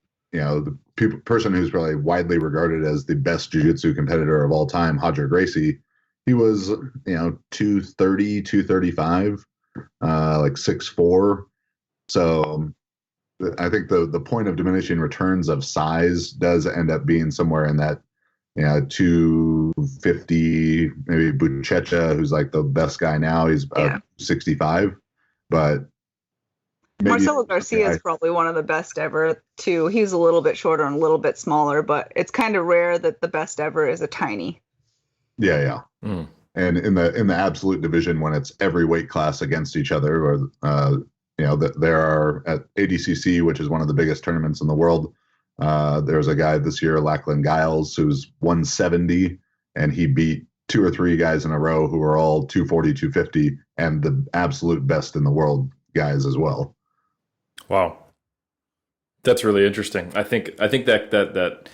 the person who's probably widely regarded as the best jiu-jitsu competitor of all time, Roger Gracie, he was, 230, 235, like 6'4". So I think the point of diminishing returns of size does end up being somewhere in that 250, maybe Buchecha, who's like the best guy now, he's about 65. But
Marcelo Garcia is probably one of the best ever too. He's a little bit shorter and a little bit smaller, but it's kind of rare that the best ever is a tiny.
Yeah. Mm. And in the absolute division, when it's every weight class against each other, or there are at ADCC, which is one of the biggest tournaments in the world. There's a guy this year, Lachlan Giles, who's 170, and he beat 2 or 3 guys in a row who are all 240, 250, and the absolute best in the world guys as well.
Wow, that's really interesting. I think that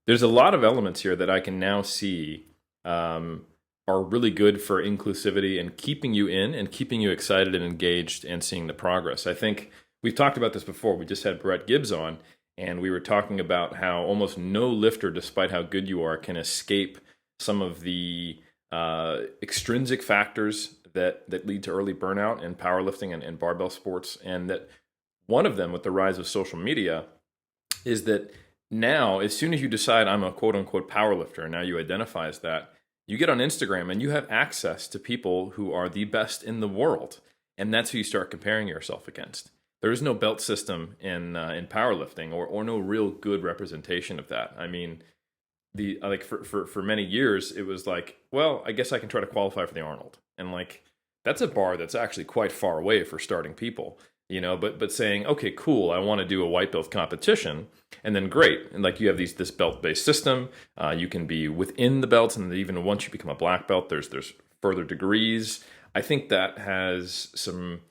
there's a lot of elements here that I can now see are really good for inclusivity and keeping you in and keeping you excited and engaged and seeing the progress. I think we've talked about this before. We just had Brett Gibbs on, and we were talking about how almost no lifter, despite how good you are, can escape some of the extrinsic factors that lead to early burnout in powerlifting and barbell sports. And that one of them, with the rise of social media, is that now, as soon as you decide I'm a quote-unquote powerlifter, and now you identify as that, you get on Instagram and you have access to people who are the best in the world. And that's who you start comparing yourself against. There is no belt system in powerlifting or no real good representation of that. I mean, for many years, it was like, well, I guess I can try to qualify for the Arnold. And like, that's a bar that's actually quite far away for starting people. But saying, okay, cool, I want to do a white belt competition, and then great, and like you have this belt-based system, you can be within the belts, and even once you become a black belt, there's further degrees. I think that has some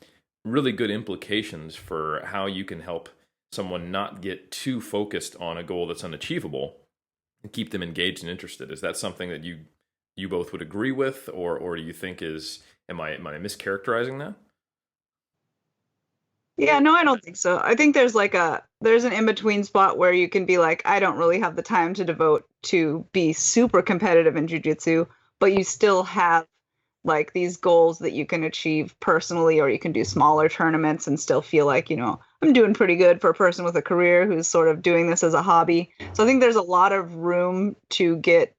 really good implications for how you can help someone not get too focused on a goal that's unachievable and keep them engaged and interested. Is that something that you both would agree with, or do you think am I mischaracterizing that?
Yeah, no, I don't think so. I think there's an in-between spot where you can be like, I don't really have the time to devote to be super competitive in jiu-jitsu, but you still have like these goals that you can achieve personally, or you can do smaller tournaments and still feel like, I'm doing pretty good for a person with a career who's sort of doing this as a hobby. So I think there's a lot of room to get,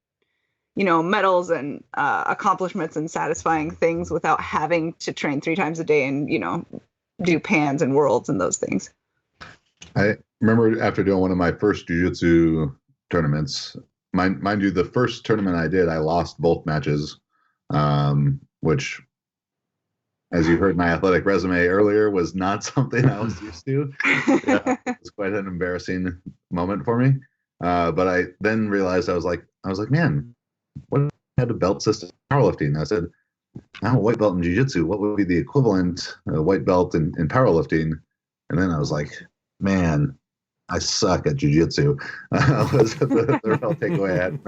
medals and accomplishments and satisfying things without having to train 3 times a day and, do pans and worlds and those things.
I remember after doing one of my first jiu-jitsu tournaments, mind you, the first tournament I did, I lost both matches, which, as you heard my athletic resume earlier, was not something I was used to. It was quite an embarrassing moment for me. But I then realized I was like, man, what if I had a belt system in powerlifting? I said, I'm a white belt in jiu-jitsu. What would be the equivalent white belt in powerlifting? And then I was like, man, I suck at jiu-jitsu. Was the real takeaway I had.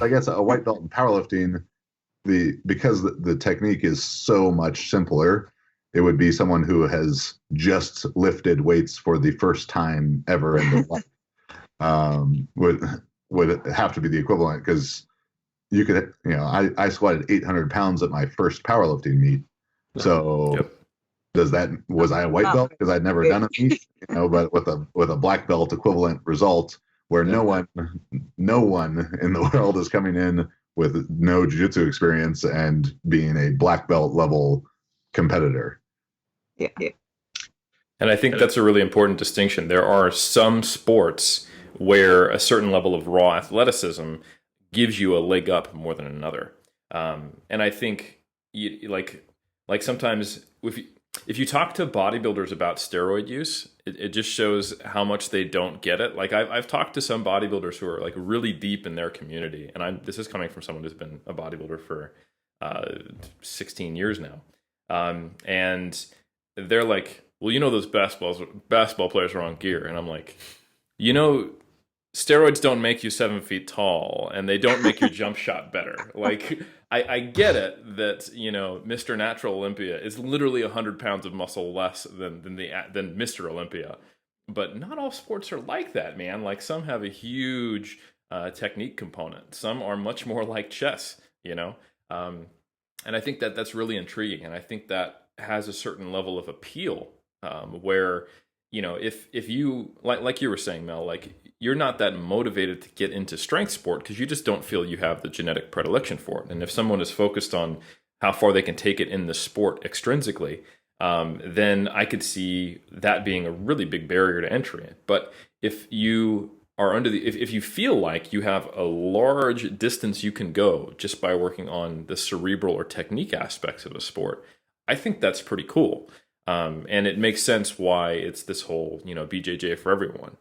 I guess a white belt in powerlifting, because the technique is so much simpler, it would be someone who has just lifted weights for the first time ever in their life. Would have to be the equivalent, because you could, I squatted 800 pounds at my first powerlifting meet. So was I a white belt because I'd never done a meet, but with a black belt equivalent result, where no one in the world is coming in with no jiu-jitsu experience and being a black belt level competitor.
Yeah.
And I think that's a really important distinction. There are some sports where a certain level of raw athleticism gives you a leg up more than another. And I think like sometimes if you talk to bodybuilders about steroid use, it just shows how much they don't get it. Like I've talked to some bodybuilders who are like really deep in their community, and this is coming from someone who's been a bodybuilder for 16 years now. And they're like, well, those basketball players are on gear. And I'm like, steroids don't make you 7 feet tall, and they don't make your jump shot better. Like, I get it that, Mr. Natural Olympia is literally 100 pounds of muscle less than Mr. Olympia. But not all sports are like that, man. Like, some have a huge technique component. Some are much more like chess. And I think that that's really intriguing, and I think that has a certain level of appeal, where if you like you were saying, Mel, like, you're not that motivated to get into strength sport because you just don't feel you have the genetic predilection for it. And if someone is focused on how far they can take it in the sport extrinsically, then I could see that being a really big barrier to entry. But if you are if you feel like you have a large distance you can go just by working on the cerebral or technique aspects of a sport, I think that's pretty cool. And it makes sense why it's this whole, BJJ for everyone.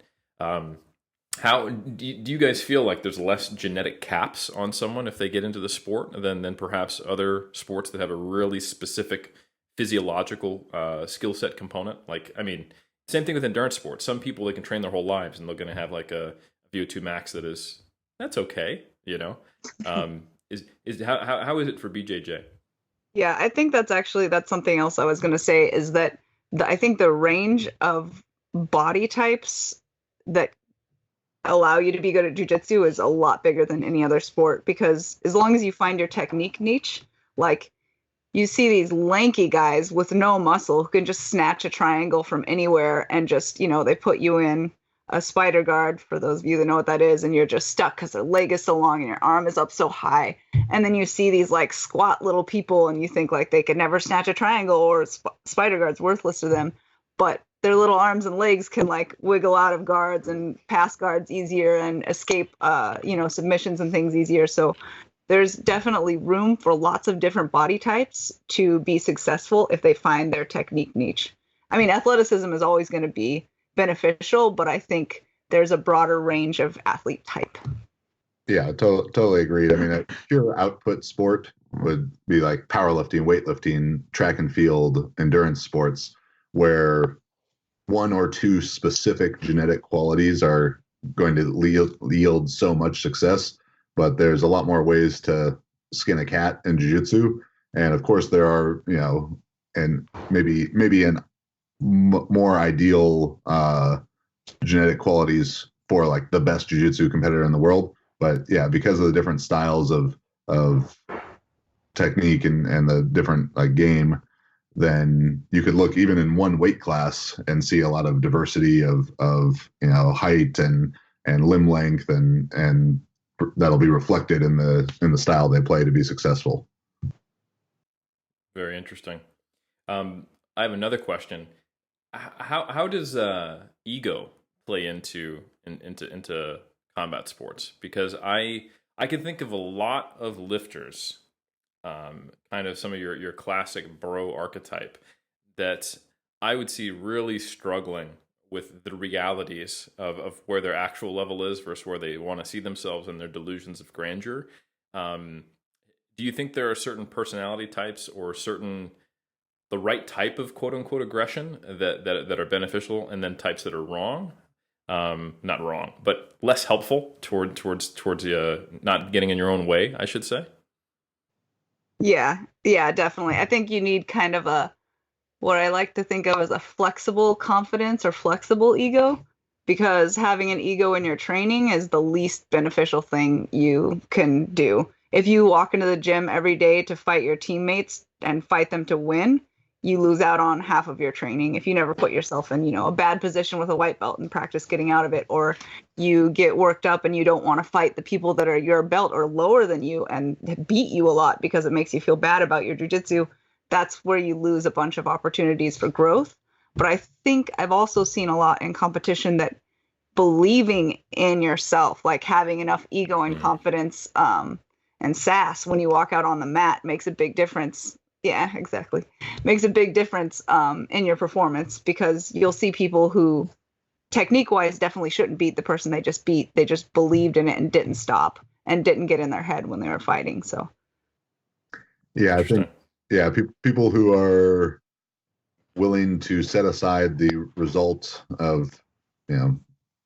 How do you guys feel like there's less genetic caps on someone if they get into the sport than perhaps other sports that have a really specific physiological skill set component? Like, I mean, same thing with endurance sports. Some people, they can train their whole lives and they're going to have like a VO2 max that's okay. How is it for BJJ?
Yeah, I think that's something else I was going to say, is that I think the range of body types that allow you to be good at jujitsu is a lot bigger than any other sport, because as long as you find your technique niche, like, you see these lanky guys with no muscle who can just snatch a triangle from anywhere and just, they put you in a spider guard, for those of you that know what that is, and you're just stuck because their leg is so long and your arm is up so high. And then you see these like squat little people and you think like they could never snatch a triangle, or spider guard's worthless to them. But their little arms and legs can like wiggle out of guards and pass guards easier and escape, submissions and things easier. So there's definitely room for lots of different body types to be successful if they find their technique niche. I mean, athleticism is always going to be beneficial, but I think there's a broader range of athlete type.
Yeah, totally agreed. I mean, a pure output sport would be like powerlifting, weightlifting, track and field, endurance sports, where one or two specific genetic qualities are going to yield so much success. But there's a lot more ways to skin a cat in jiu-jitsu. And of course there are, and maybe an more ideal genetic qualities for like the best jiu-jitsu competitor in the world. But yeah, because of the different styles of technique and the different like game, then you could look even in one weight class and see a lot of diversity of height and limb length and that'll be reflected in the style they play to be successful.
Very interesting. I have another question. How does ego play into combat sports? Because I can think of a lot of lifters, kind of some of your classic bro archetype, that I would see really struggling with the realities of where their actual level is versus where they want to see themselves and their delusions of grandeur. Do you think there are certain personality types or the right type of quote unquote aggression that are beneficial, and then types that are wrong? Not wrong, but less helpful towards not getting in your own way, I should say.
Yeah, definitely. I think you need kind of what I like to think of as a flexible confidence or flexible ego, because having an ego in your training is the least beneficial thing you can do. If you walk into the gym every day to fight your teammates and fight them to win, you lose out on half of your training. If you never put yourself in, a bad position with a white belt and practice getting out of it, or you get worked up and you don't want to fight the people that are your belt or lower than you and beat you a lot because it makes you feel bad about your jiu-jitsu, that's where you lose a bunch of opportunities for growth. But I think I've also seen a lot in competition that believing in yourself, like having enough ego and confidence and sass when you walk out on the mat, makes a big difference. Yeah, exactly. Makes a big difference in your performance, because you'll see people who technique-wise definitely shouldn't beat the person they just beat. They just believed in it and didn't stop and didn't get in their head when they were fighting. So,
yeah, I think, people who are willing to set aside the result of,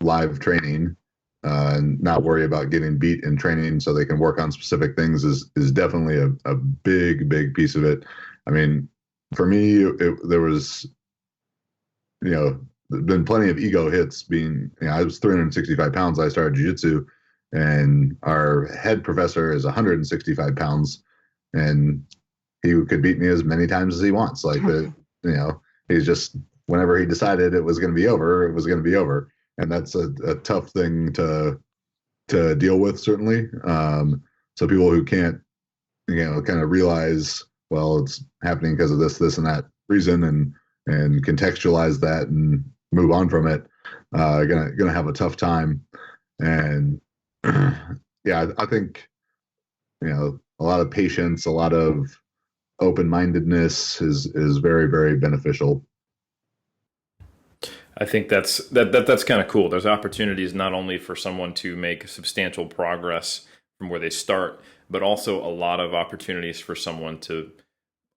live training and not worry about getting beat in training so they can work on specific things is definitely a big piece of it. I mean, for me, there was, been plenty of ego hits being, I was 365 pounds. I started jiu-jitsu, and our head professor is 165 pounds, and he could beat me as many times as he wants. Like, he's just, whenever he decided it was going to be over, it was going to be over. And that's a tough thing to deal with, certainly. So people who can't, kind of realize, well, it's happening because of this and that reason, and contextualize that and move on from it, gonna have a tough time. And yeah, I think, a lot of patience, a lot of open-mindedness is very, very beneficial.
I think that's kind of cool. There's opportunities not only for someone to make substantial progress from where they start, but also a lot of opportunities for someone to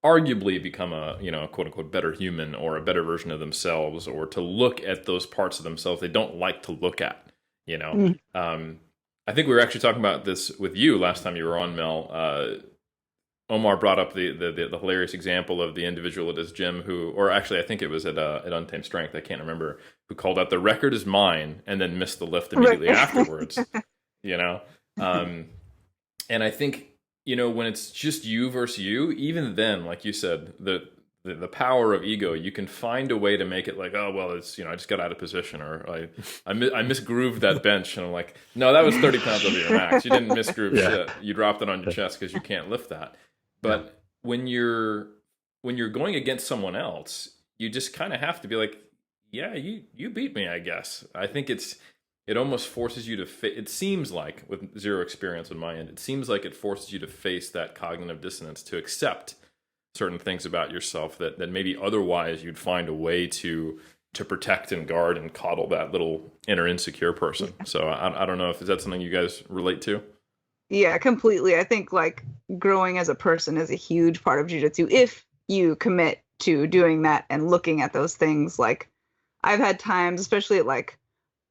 arguably become a quote unquote better human, or a better version of themselves, or to look at those parts of themselves they don't like to look at. I think we were actually talking about this with you last time you were on, Mel. Omar brought up the hilarious example of the individual at his gym who, or actually I think it was at Untamed Strength, I can't remember, who called out, "The record is mine," and then missed the lift immediately afterwards. And I think, when it's just you versus you, even then, like you said, the power of ego, you can find a way to make it like, oh, well, it's, I just got out of position, or I misgrooved that bench. And I'm like, no, that was 30 pounds over your max. You didn't misgroove shit. You dropped it on your chest because you can't lift that. But when you're going against someone else, you just kind of have to be like, yeah, you beat me, I guess. I think it almost forces you to it seems like, with zero experience on my end, it seems like it forces you to face that cognitive dissonance, to accept certain things about yourself that maybe otherwise you'd find a way to protect and guard and coddle that little inner insecure person. So I don't know if is that something you guys relate to?
Yeah, completely. I think like growing as a person is a huge part of jiu-jitsu if you commit to doing that and looking at those things. Like, I've had times, especially at like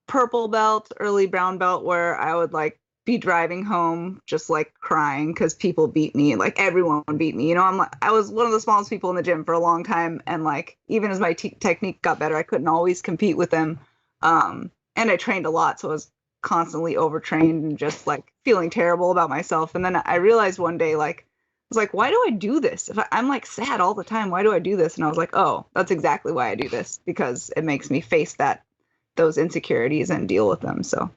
purple belt, early brown belt, where I would like be driving home just like crying because people beat me, like everyone beat me. I was one of the smallest people in the gym for a long time, and like even as my technique got better, I couldn't always compete with them. And I trained a lot, so I was constantly overtrained and just like feeling terrible about myself. And then I realized one day, like, I was like, why do I do this? If I'm like sad all the time, why do I do this? And I was like, oh, that's exactly why I do this, because it makes me face those insecurities and deal with them. So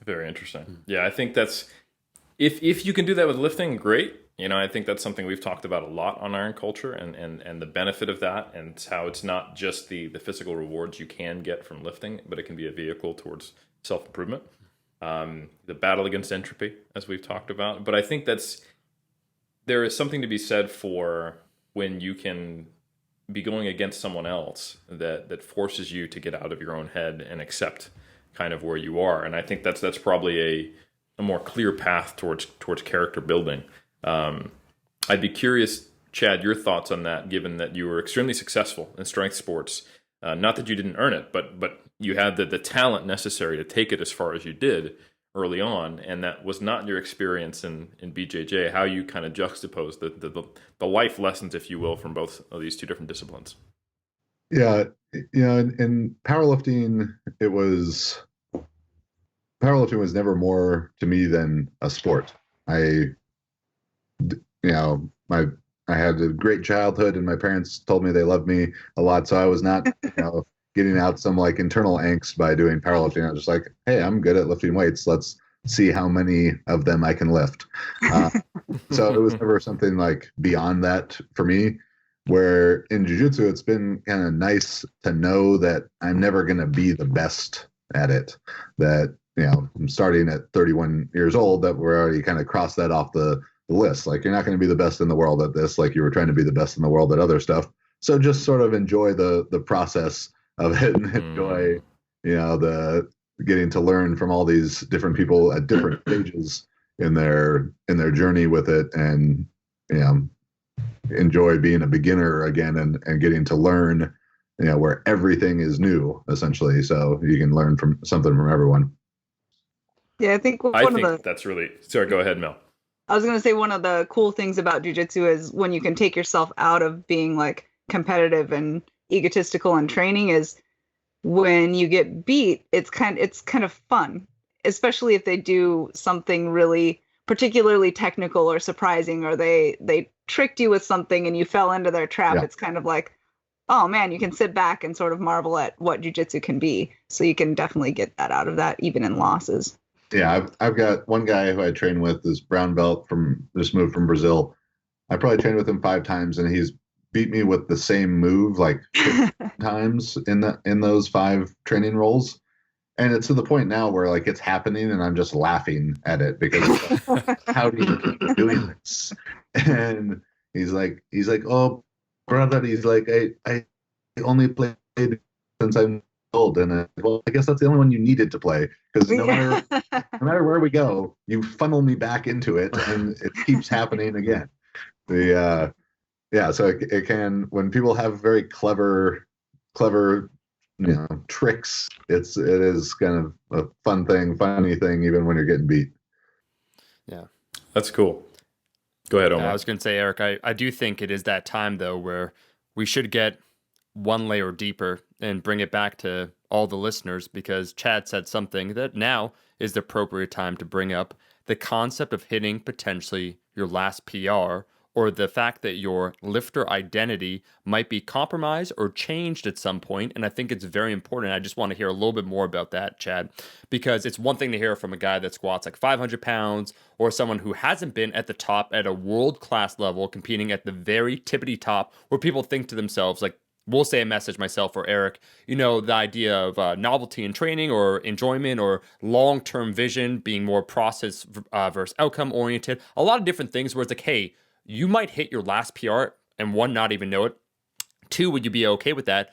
very interesting. Yeah, I think that's if you can do that with lifting, great. I think that's something we've talked about a lot on Iron Culture, and the benefit of that, and how it's not just the physical rewards you can get from lifting, but it can be a vehicle towards self-improvement. The battle against entropy, as we've talked about. But I think there is something to be said for when you can be going against someone else that forces you to get out of your own head and accept kind of where you are. And I think that's probably a more clear path towards character building. I'd be curious, Chad, your thoughts on that, given that you were extremely successful in strength sports. Not that you didn't earn it, but you had the talent necessary to take it as far as you did early on, and that was not your experience in BJJ. How you kind of juxtapose the life lessons, if you will, from both of these two different disciplines.
Yeah, in powerlifting, powerlifting was never more to me than a sport. I had a great childhood, and my parents told me they loved me a lot, so I was not, getting out some like internal angst by doing powerlifting. I was just like, hey, I'm good at lifting weights. Let's see how many of them I can lift. So it was never something like beyond that for me. Where in jiu-jitsu, it's been kind of nice to know that I'm never going to be the best at it. That, I'm starting at 31 years old, that we're already kind of crossed that off the list. Like, you're not going to be the best in the world at this, like you were trying to be the best in the world at other stuff. So just sort of enjoy the process of it, and enjoy, the getting to learn from all these different people at different stages in their journey with it, and enjoy being a beginner again, and getting to learn, where everything is new, essentially. So you can learn from something from everyone.
Yeah, I think
I
one of
think
the
that's really, sorry, go ahead, Mel.
I was gonna say one of the cool things about jujitsu is when you can take yourself out of being like competitive and egotistical in training is when you get beat, it's kind of fun, especially if they do something really particularly technical or surprising, or they tricked you with something and you fell into their trap.
Yeah.
It's kind of like, oh man, you can sit back and sort of marvel at what jujitsu can be. So you can definitely get that out of that, even in losses.
Yeah, I've got one guy who I train with, this brown belt from just moved from Brazil. I probably trained with him 5 times, and he's beat me with the same move like 15 times in those 5 training rolls. And it's to the point now where like it's happening, and I'm just laughing at it because it's like, how do you keep doing this? And he's like, oh brother, he's like, I only played since I'm old, and well, I guess that's the only one you needed to play because no matter where we go, you funnel me back into it, and it keeps happening again. The yeah, so it can, when people have very clever tricks, it is kind of a funny thing, even when you're getting beat.
Yeah,
That's cool. Go ahead, Omar.
I was going to say, Eric, I do think it is that time though where we should get one layer deeper and bring it back to all the listeners, because Chad said something that now is the appropriate time to bring up: the concept of hitting potentially your last PR, or the fact that your lifter identity might be compromised or changed at some point. And I think it's very important. I just want to hear a little bit more about that, Chad, because it's one thing to hear from a guy that squats like 500 pounds, or someone who hasn't been at the top at a world-class level, competing at the very tippity top, where people think to themselves, like, we'll say a message, myself or Eric, the idea of novelty in training or enjoyment or long-term vision, being more process versus outcome oriented, a lot of different things where it's like, hey, you might hit your last PR and one, not even know it. 2, would you be okay with that?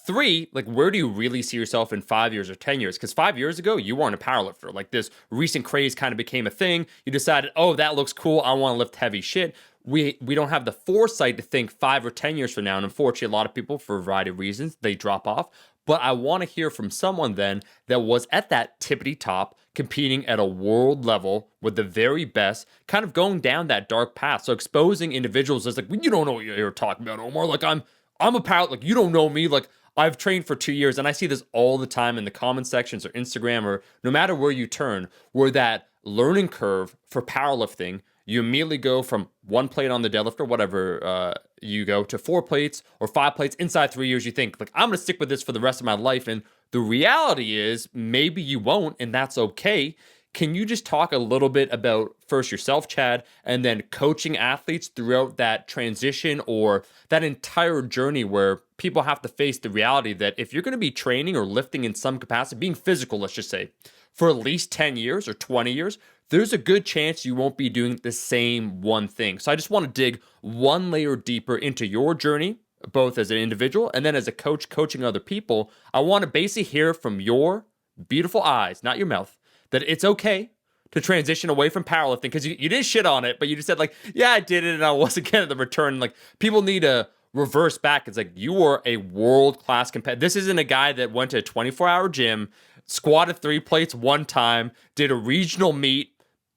3, like, where do you really see yourself in 5 years or 10 years? Because 5 years ago, you weren't a powerlifter. Like, this recent craze kind of became a thing. You decided, oh, that looks cool, I want to lift heavy shit. We don't have the foresight to think 5 or 10 years from now. And unfortunately, a lot of people, for a variety of reasons, they drop off. But I want to hear from someone then that was at that tippity top, competing at a world level with the very best, kind of going down that dark path. So exposing individuals as like, well, you don't know what you're talking about, Omar. Like, I'm a power, like, you don't know me. Like, I've trained for 2 years, and I see this all the time in the comment sections or Instagram or no matter where you turn, where that learning curve for powerlifting, you immediately go from 1 plate on the deadlift or whatever you go to 4 plates or 5 plates inside 3 years. You think, like, I'm going to stick with this for the rest of my life. And the reality is maybe you won't, and that's okay. Can you just talk a little bit about first yourself, Chad, and then coaching athletes throughout that transition or that entire journey where people have to face the reality that if you're going to be training or lifting in some capacity, being physical, let's just say, for at least 10 years or 20 years, there's a good chance you won't be doing the same one thing. So I just want to dig one layer deeper into your journey, both as an individual and then as a coach coaching other people. I want to basically hear from your beautiful eyes, not your mouth, that it's okay to transition away from powerlifting, because you didn't shit on it, but you just said, like, yeah, I did it and I wasn't getting the return. Like, people need to reverse back. It's like, you were a world-class competitor. This isn't a guy that went to a 24-hour gym, squatted 3 plates 1 time, did a regional meet,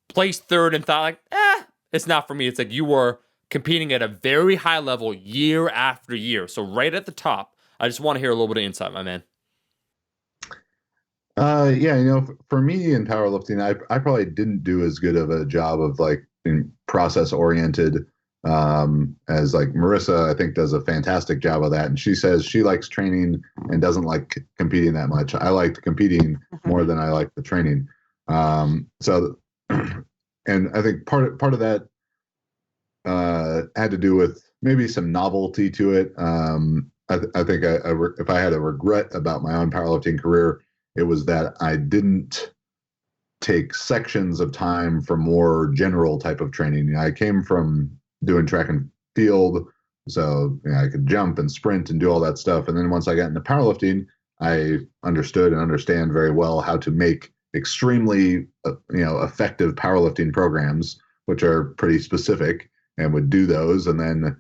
placed 3rd, and thought, like, it's not for me. It's like you were competing at a very high level year after year. So right at the top. I just want to hear a little bit of insight, my man.
Yeah, for me in powerlifting, I probably didn't do as good of a job of like being process oriented as like Marissa, I think, does a fantastic job of that. And she says she likes training and doesn't like competing that much. I liked competing more than I liked the training. So, and I think part of that had to do with maybe some novelty to it. I think if I had a regret about my own powerlifting career, it was that I didn't take sections of time for more general type of training. I came from doing track and field, so I could jump and sprint and do all that stuff. And then once I got into powerlifting, I understood and understand very well how to make extremely effective powerlifting programs, which are pretty specific, and would do those, and then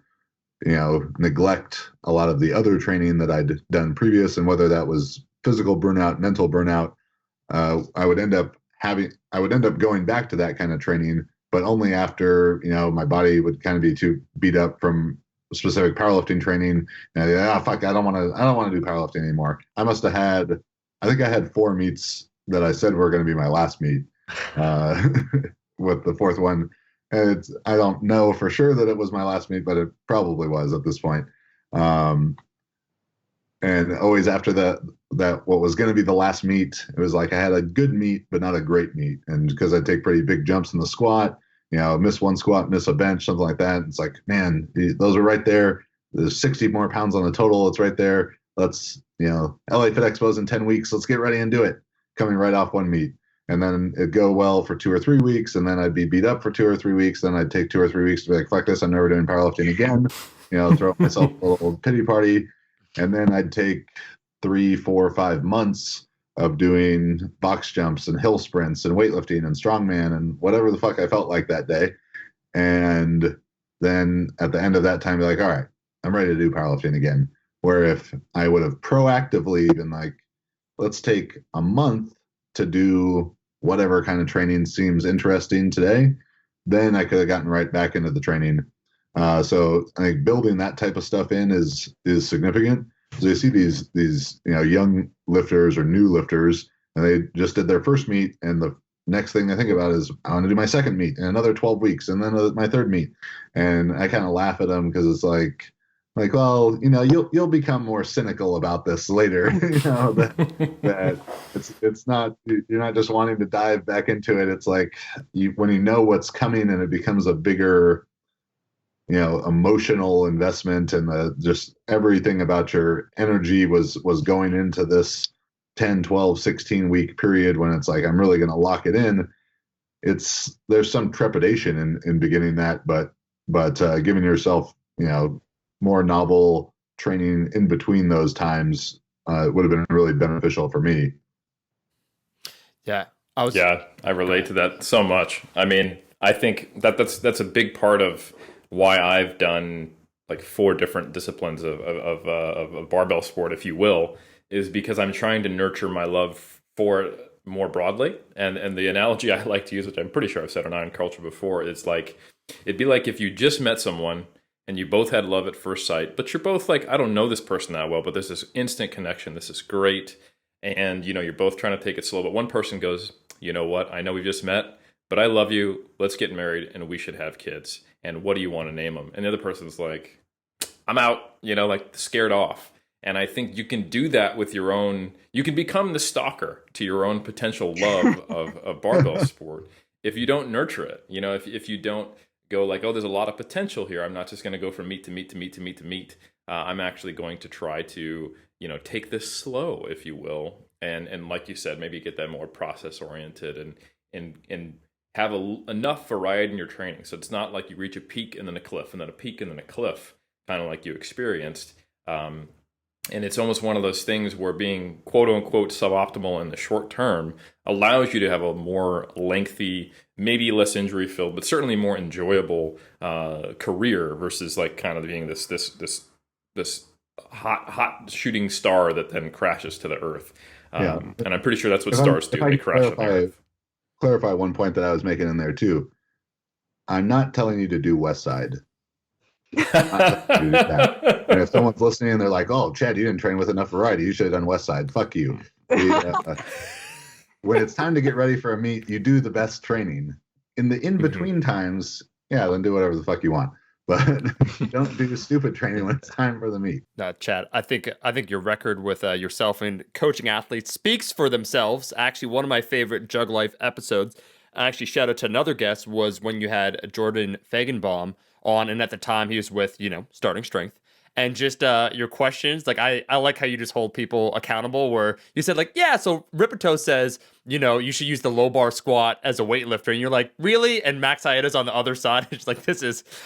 neglect a lot of the other training that I'd done previous. And whether that was physical burnout, mental burnout, I would end up I would end up going back to that kind of training, but only after, my body would kind of be too beat up from specific powerlifting training. And fuck, I don't want to do powerlifting anymore. I think I had 4 meets that I said were going to be my last meet, with the 4th one. And I don't know for sure that it was my last meet, but it probably was at this point. And always after that what was going to be the last meet, it was like I had a good meet, but not a great meet. And because I take pretty big jumps in the squat, miss one squat, miss a bench, something like that. It's like, man, those are right there. There's 60 more pounds on the total. It's right there. Let's, LA Fit Expo's in 10 weeks. Let's get ready and do it. Coming right off one meet. And then it'd go well for 2 or 3 weeks. And then I'd be beat up for 2 or 3 weeks. Then I'd take 2 or 3 weeks to be like, fuck this. I'm never doing powerlifting again. Throw myself a little pity party. And then I'd take 3, 4, 5 months of doing box jumps and hill sprints and weightlifting and strongman and whatever the fuck I felt like that day. And then at the end of that time, be like, all right, I'm ready to do powerlifting again. Where if I would have proactively been like, let's take a month to do whatever kind of training seems interesting today, then I could have gotten right back into the training. So I think building that type of stuff in is significant. So you see these young lifters or new lifters, and they just did their first meet, and the next thing they think about is, I want to do my second meet in another 12 weeks, and then my third meet. And I kind of laugh at them because it's like, well, you'll become more cynical about this later. that it's not, you're not just wanting to dive back into it. It's like when you know what's coming, and it becomes a bigger, emotional investment, and just everything about your energy was going into this 10, 12, 16 week period when it's like, I'm really going to lock it in. There's some trepidation in beginning that, but giving yourself, more novel training in between those times would have been really beneficial for me.
Yeah.
I relate to that so much. I mean, I think that's a big part of why I've done like 4 different disciplines of a barbell sport, if you will, is because I'm trying to nurture my love for it more broadly. And the analogy I like to use, which I'm pretty sure I've said on Iron Culture before, is like, it'd be like if you just met someone and you both had love at first sight, but you're both like, I don't know this person that well, but there's this instant connection. This is great. And, you're both trying to take it slow. But one person goes, you know what? I know we just met, but I love you. Let's get married and we should have kids. And what do you want to name them? And the other person's like, I'm out, like scared off. And I think you can do that with your own, you can become the stalker to your own potential love of barbell sport if you don't nurture it. If you don't go like, oh, there's a lot of potential here. I'm not just going to go from meet to meet to meet to meet to meet. I'm actually going to try to, take this slow, if you will. And like you said, maybe get that more process oriented and have enough variety in your training. So it's not like you reach a peak and then a cliff and then a peak and then a cliff, kind of like you experienced. And it's almost one of those things where being quote unquote suboptimal in the short term allows you to have a more lengthy, maybe less injury filled, but certainly more enjoyable career versus like kind of being this hot shooting star that then crashes to the earth. And I'm pretty sure that's what stars do. They crash to the earth.
Clarify one point that I was making in there too. I'm not telling you to do West Side. And if someone's listening and they're like, oh, Chad, you didn't train with enough variety, you should have done West Side. Fuck you. When it's time to get ready for a meet, you do the best training. In the in-between times, then do whatever the fuck you want. But don't do stupid training when it's time for the meet.
Chad, I think your record with yourself and coaching athletes speaks for themselves. Actually, one of my favorite Jug Life episodes, actually shout out to another guest, was when you had Jordan Fagenbaum on, and at the time he was with, Starting Strength. And just your questions, like I like how you just hold people accountable, where you said like, yeah, so Ripito says, you should use the low bar squat as a weightlifter. And you're like, really? And Max Hayeda's on the other side. It's like,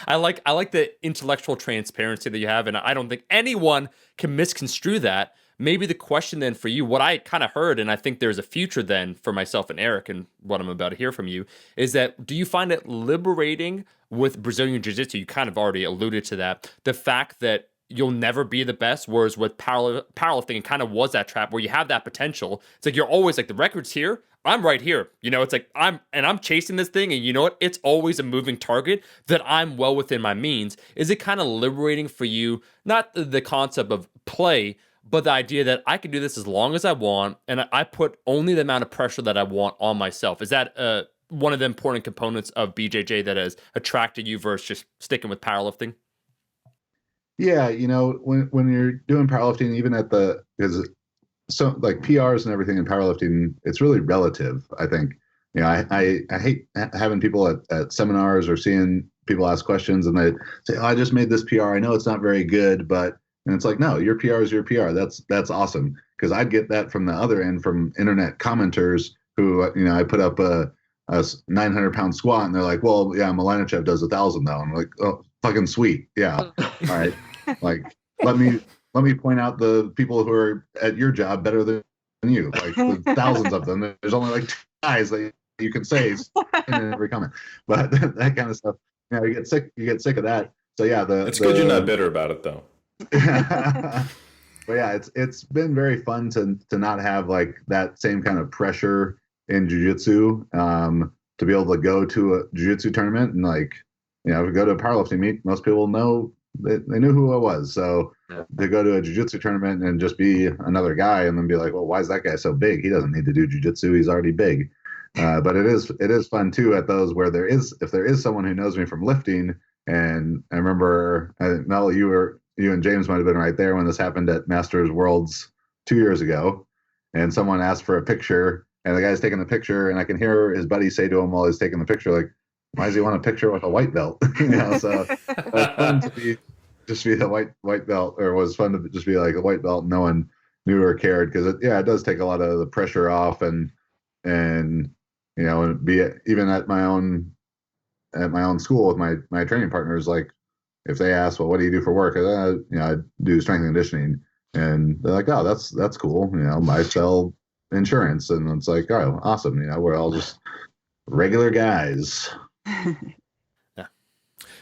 I like the intellectual transparency that you have. And I don't think anyone can misconstrue that. Maybe the question then for you, what I kind of heard, and I think there's a future then for myself and Eric, and what I'm about to hear from you, is that do you find it liberating with Brazilian Jiu-Jitsu? You kind of already alluded to that. The fact that you'll never be the best, whereas with powerlifting, it kind of was that trap where you have that potential. It's like you're always like, the record's here. I'm right here. You know, it's like I'm chasing this thing, and you know what? It's always a moving target that I'm well within my means. Is it kind of liberating for you? Not the concept of play, but the idea that I can do this as long as I want, and I put only the amount of pressure that I want on myself. Is that one of the important components of BJJ that has attracted you versus just sticking with powerlifting?
Yeah, you know, when you're doing powerlifting, even because so like PRs and everything in powerlifting, it's really relative. I think, you know, I hate having people at seminars or seeing people ask questions and they say, "Oh, I just made this PR. I know it's not very good, but," and it's like, no, your PR is your PR. That's awesome, because I'd get that from the other end from internet commenters who, you know, I put up a 900-pound squat and they're like, "Well, yeah, Milanichev does 1,000 though." I'm like, "Oh, fucking sweet, yeah, all right." Like, let me point out the people who are at your job better than you. Like, there's thousands of them. There's only like 2 guys that you can say in every comment. But that kind of stuff, you know, you get sick of that. So yeah,
it's good you're not bitter about it though.
But yeah, it's been very fun to not have like that same kind of pressure in jiu-jitsu, to be able to go to a jiu-jitsu tournament and, like, you know, go to a powerlifting meet. Most people know they knew who I was, so to go to a jiu-jitsu tournament and just be another guy and then be like, well, why is that guy so big? He doesn't need to do jiu-jitsu. He's already big. But it is fun too at those where if there is someone who knows me from lifting. And I remember, Mel, you and James might have been right there when this happened at Masters Worlds 2 years ago, and someone asked for a picture, and the guy's taking the picture, and I can hear his buddy say to him while he's taking the picture, like, "Why does he want a picture with a white belt?" You know, so it was fun to be a white belt, or it was fun to just be like a white belt. No one knew or cared, because it does take a lot of the pressure off, and you know, and be even at my own school with my training partners, like, if they ask, well, what do you do for work? You know, I do strength and conditioning, and they're like, oh, that's cool. You know, I sell insurance, and it's like, oh, awesome. You know, we're all just regular guys.
Yeah,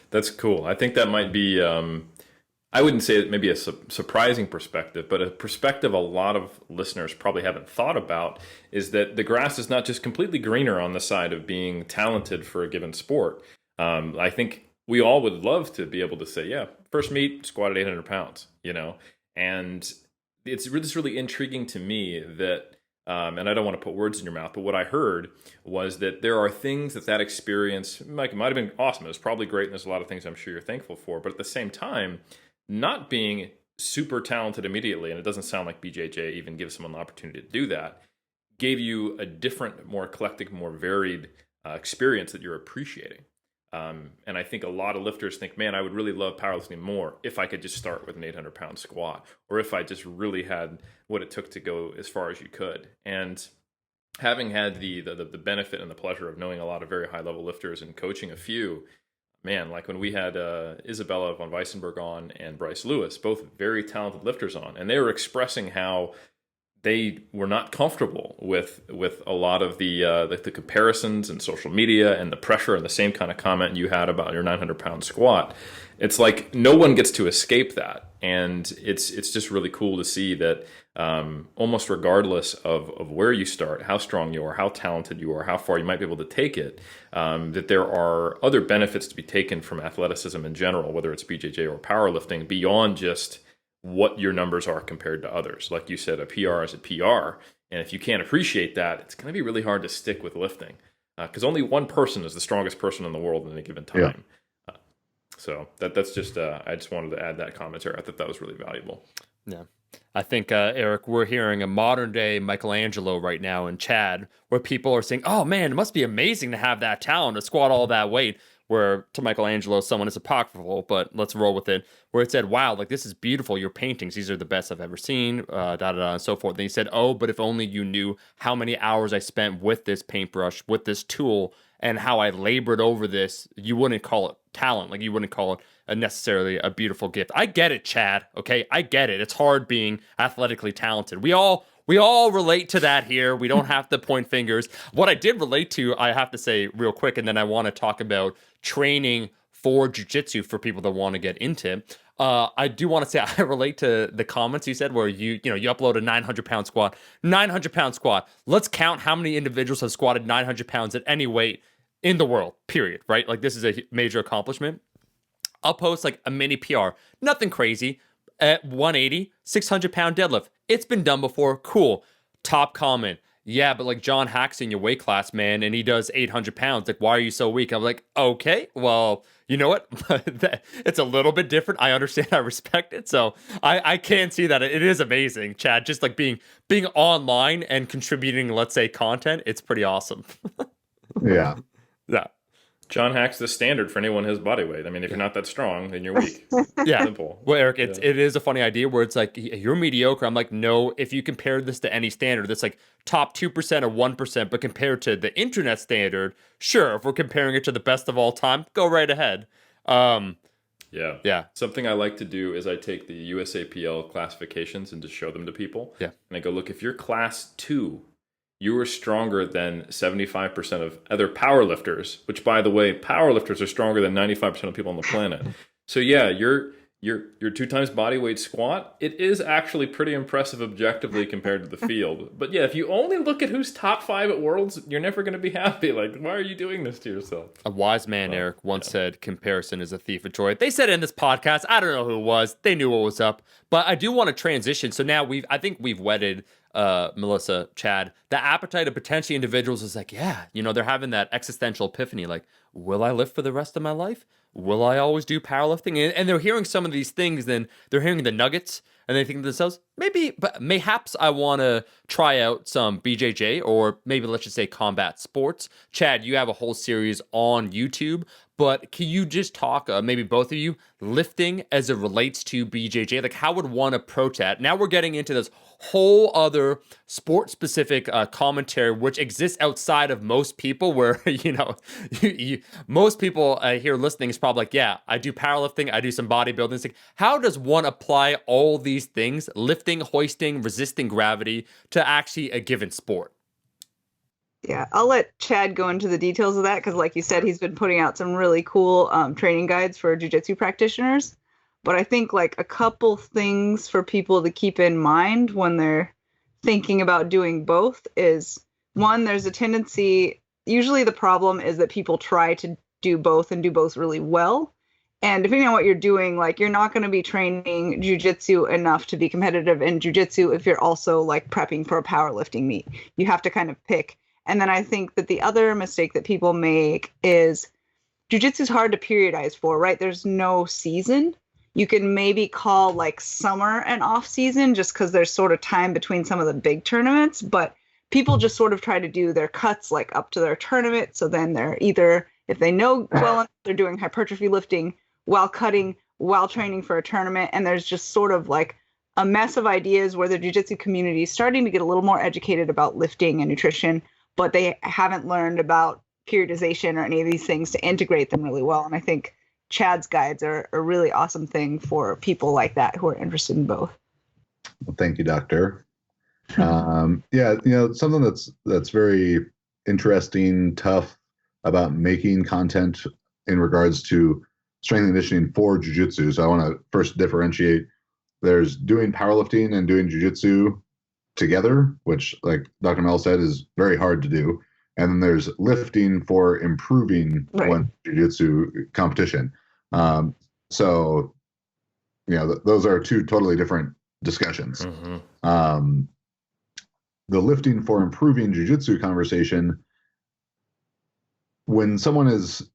that's cool. I think that might be, I wouldn't say it maybe a surprising perspective, but a perspective a lot of listeners probably haven't thought about is that the grass is not just completely greener on the side of being talented for a given sport. I think we all would love to be able to say, yeah, first meet, squatted 800 pounds, you know, and it's really intriguing to me that, and I don't want to put words in your mouth, but what I heard was that there are things that experience might have been awesome. It was probably great, and there's a lot of things I'm sure you're thankful for, but at the same time, not being super talented immediately, and it doesn't sound like BJJ even gives someone the opportunity to do that, gave you a different, more eclectic, more varied experience that you're appreciating. And I think a lot of lifters think, man, I would really love powerlifting more if I could just start with an 800-pound squat, or if I just really had what it took to go as far as you could. And having had the benefit and the pleasure of knowing a lot of very high-level lifters and coaching a few, man, like when we had Isabella von Weissenberg on and Bryce Lewis, both very talented lifters on, and they were expressing how they were not comfortable with a lot of the comparisons and social media and the pressure, and the same kind of comment you had about your 900-pound squat. It's like no one gets to escape that, and it's just really cool to see that almost regardless of where you start, how strong you are, how talented you are, how far you might be able to take it, that there are other benefits to be taken from athleticism in general, whether it's BJJ or powerlifting, beyond just what your numbers are compared to others. Like you said, a PR is a PR. And if you can't appreciate that, it's going to be really hard to stick with lifting, because only one person is the strongest person in the world at any given time. Yeah. So that's just, I just wanted to add that commentary. I thought that was really valuable.
Yeah. I think, Eric, we're hearing a modern day Michelangelo right now in Chad, where people are saying, oh man, it must be amazing to have that talent to squat all that weight. Where to Michelangelo, someone is apocryphal, but let's roll with it. Where it said, wow, like, this is beautiful. Your paintings, these are the best I've ever seen, and so forth. And he said, oh, but if only you knew how many hours I spent with this paintbrush, with this tool, and how I labored over this, you wouldn't call it talent. Like, you wouldn't call it necessarily a beautiful gift. I get it, Chad. Okay, I get it. It's hard being athletically talented. We all relate to that here. We don't have to point fingers. What I did relate to, I have to say real quick, and then I want to talk about training for jiu-jitsu for people that want to get into it. I do want to say I relate to the comments you said where you upload a 900-pound squat. 900-pound squat. Let's count how many individuals have squatted 900 pounds at any weight in the world, period, right? Like, this is a major accomplishment. I'll post like a mini PR. Nothing crazy. At 180, 600-pound deadlift. It's been done before. Cool. Top comment. Yeah, but like John Hack's in your weight class, man, and he does 800 pounds. Like, why are you so weak? I'm like, okay, well, you know what? It's a little bit different. I understand. I respect it. So I can see that. It is amazing, Chad. Just like being online and contributing, let's say, content. It's pretty awesome.
Yeah.
Yeah.
John Hack's the standard for anyone his body weight. I mean, if you're not that strong, then you're weak.
Yeah.
Simple.
Well, Eric, it is a funny idea where it's like, you're mediocre. I'm like, no, if you compare this to any standard, that's like top 2% or 1%, but compared to the internet standard, sure, if we're comparing it to the best of all time, go right ahead. Yeah.
Something I like to do is I take the USAPL classifications and just show them to people.
Yeah.
And I go, look, if you're class 2, you are stronger than 75% of other powerlifters, which, by the way, powerlifters are stronger than 95% of people on the planet. So yeah, your 2 times body weight squat, it is actually pretty impressive objectively compared to the field. But yeah, if you only look at who's top 5 at Worlds, you're never going to be happy. Like, why are you doing this to yourself?
A wise man, Eric, once said, comparison is a thief of joy. They said it in this podcast. I don't know who it was. They knew what was up. But I do want to transition. So now I think we've wedded Melissa, Chad, the appetite of potentially individuals is like, yeah, they're having that existential epiphany. Like, will I lift for the rest of my life? Will I always do powerlifting? And they're hearing some of these things, then they're hearing the nuggets, and they think to themselves, mayhaps I want to try out some BJJ, or maybe let's just say combat sports. Chad, you have a whole series on YouTube, but can you just talk, maybe both of you, lifting as it relates to BJJ? Like, how would one approach that? Now we're getting into this whole other sport-specific commentary, which exists outside of most people, where, most people here listening is probably like, yeah, I do powerlifting, I do some bodybuilding. It's like, how does one apply all these things, lifting, hoisting, resisting gravity, to actually a given sport?
Yeah, I'll let Chad go into the details of that because, like you said, he's been putting out some really cool training guides for jiu-jitsu practitioners. But I think like a couple things for people to keep in mind when they're thinking about doing both is, one, there's a tendency, usually the problem is that people try to do both and do both really well. And depending on what you're doing, like, you're not going to be training jiu-jitsu enough to be competitive in jiu-jitsu if you're also like prepping for a powerlifting meet. You have to kind of pick. And then I think that the other mistake that people make is jiu-jitsu is hard to periodize for, right? There's no season. You can maybe call like summer an off season just because there's sort of time between some of the big tournaments, but people just sort of try to do their cuts like up to their tournament. So then they're either, if they know well enough, they're doing hypertrophy lifting while cutting, while training for a tournament. And there's just sort of like a mess of ideas where the jiu-jitsu community is starting to get a little more educated about lifting and nutrition, but they haven't learned about periodization or any of these things to integrate them really well. And I think Chad's guides are a really awesome thing for people like that who are interested in both.
Well, thank you, Doctor. Yeah, something that's very interesting, tough about making content in regards to strength and conditioning for jiu-jitsu. So I want to first differentiate. There's doing powerlifting and doing jiu-jitsu together, which, like Dr. Mel said, is very hard to do. And then there's lifting for improving one jiu-jitsu competition. So, those are 2 totally different discussions. Mm-hmm. The lifting for improving jiu-jitsu conversation, when someone is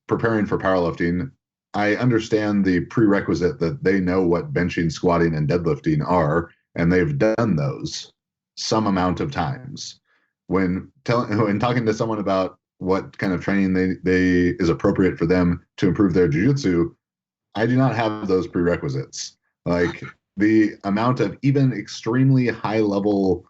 preparing for powerlifting, I understand the prerequisite that they know what benching, squatting, and deadlifting are, and they've done those some amount of times. When talking to someone about what kind of training they is appropriate for them to improve their jiu-jitsu, I do not have those prerequisites. Like, the amount of even extremely high level,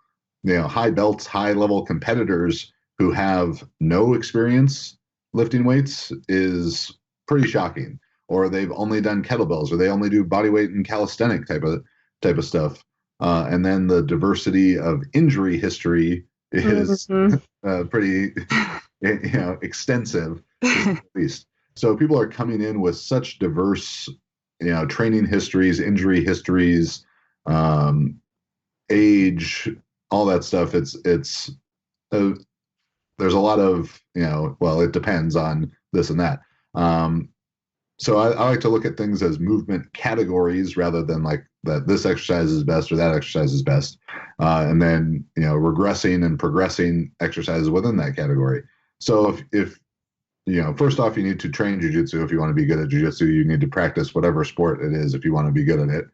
high belts, high level competitors who have no experience lifting weights is pretty shocking. Or they've only done kettlebells, or they only do body weight and calisthenic type of stuff. And then the diversity of injury history is pretty extensive, at least. So people are coming in with such diverse training histories, injury histories, age, all that stuff. It's there's a lot of, well, it depends on this and that. So I like to look at things as movement categories rather than like that this exercise is best or that exercise is best. And then, regressing and progressing exercises within that category. So if first off, you need to train jujitsu. If you want to be good at jujitsu, you need to practice whatever sport it is if you want to be good at it.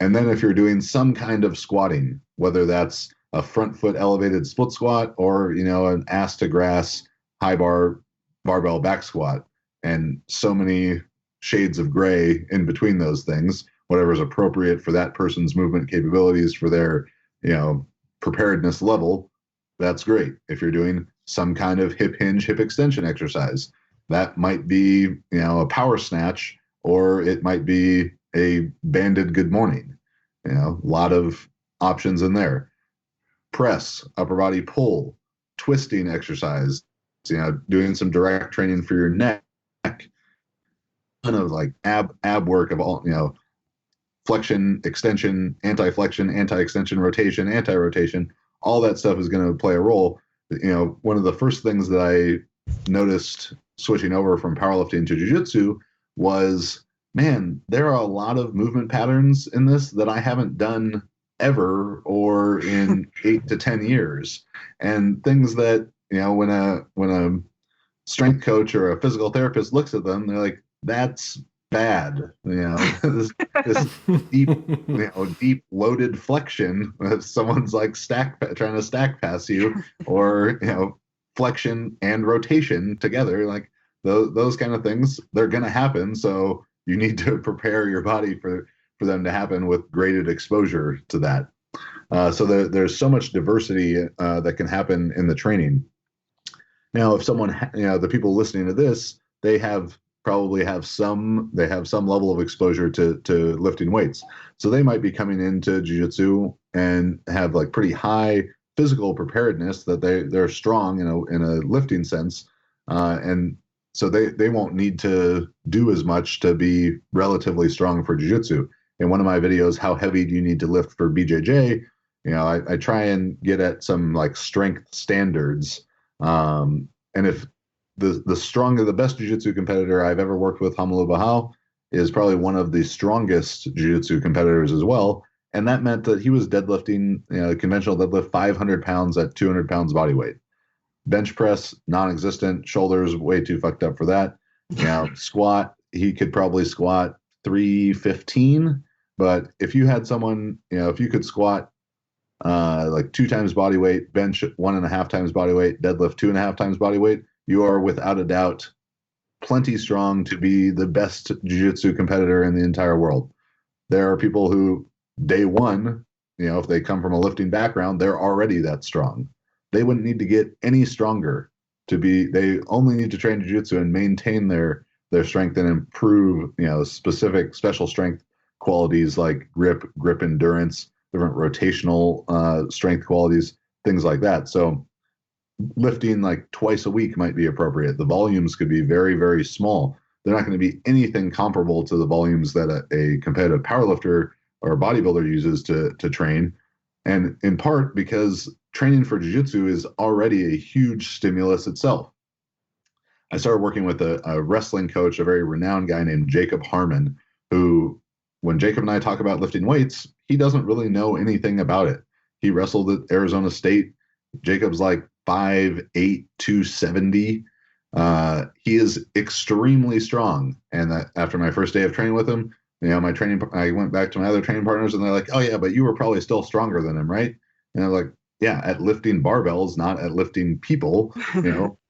And then if you're doing some kind of squatting, whether that's a front foot elevated split squat or, an ass to grass high bar barbell back squat, and so many shades of gray in between those things, whatever is appropriate for that person's movement capabilities, for their, preparedness level, that's great. If you're doing some kind of hip hinge, hip extension exercise, that might be, a power snatch, or it might be a banded good morning. A lot of options in there. Press, upper body pull, twisting exercise, doing some direct training for your neck, kind of like ab work of all, flexion, extension, anti-flexion, anti-extension, rotation, anti-rotation, all that stuff is going to play a role. One of the first things that I noticed switching over from powerlifting to jiu-jitsu was, man, there are a lot of movement patterns in this that I haven't done ever or in 8 to 10 years, and things that, when a strength coach or a physical therapist looks at them, they're like, that's bad. This deep, deep loaded flexion. If someone's like trying to stack pass you, or flexion and rotation together, like those kind of things, they're gonna happen. So you need to prepare your body for them to happen with graded exposure to that. So there's so much diversity that can happen in the training. Now, if someone, the people listening to this, they probably have some level of exposure to lifting weights. So they might be coming into jiu-jitsu and have like pretty high physical preparedness, that they're strong in a lifting sense. And so they won't need to do as much to be relatively strong for jiu-jitsu. In one of my videos, how heavy do you need to lift for BJJ? I try and get at some like strength standards. And if the best jiu-jitsu competitor I've ever worked with, Hamalu Bahal, is probably one of the strongest jiu-jitsu competitors as well. And that meant that he was deadlifting, conventional deadlift, 500 pounds at 200 pounds body weight. Bench press, non-existent. Shoulders, way too fucked up for that. Squat, he could probably squat 315. But if you had someone, if you could squat like 2 times body weight, bench 1.5 times body weight, deadlift 2.5 times body weight, you are without a doubt plenty strong to be the best jiu-jitsu competitor in the entire world. There are people who, day one, if they come from a lifting background, they're already that strong. They wouldn't need to get any stronger they only need to train jiu-jitsu and maintain their strength and improve, specific special strength qualities like grip endurance, different rotational strength qualities, things like that. So lifting like twice a week might be appropriate. The volumes could be very, very small. They're not going to be anything comparable to the volumes that a competitive powerlifter or a bodybuilder uses to train. And in part because training for jiu-jitsu is already a huge stimulus itself. I started working with a wrestling coach, a very renowned guy named Jacob Harmon, who, when Jacob and I talk about lifting weights, he doesn't really know anything about it. He wrestled at Arizona State. Jacob's like 5'8", 270. He is extremely strong. And after my first day of training with him, I went back to my other training partners and they're like, oh yeah, but you were probably still stronger than him, right? And I'm like, yeah, at lifting barbells, not at lifting people,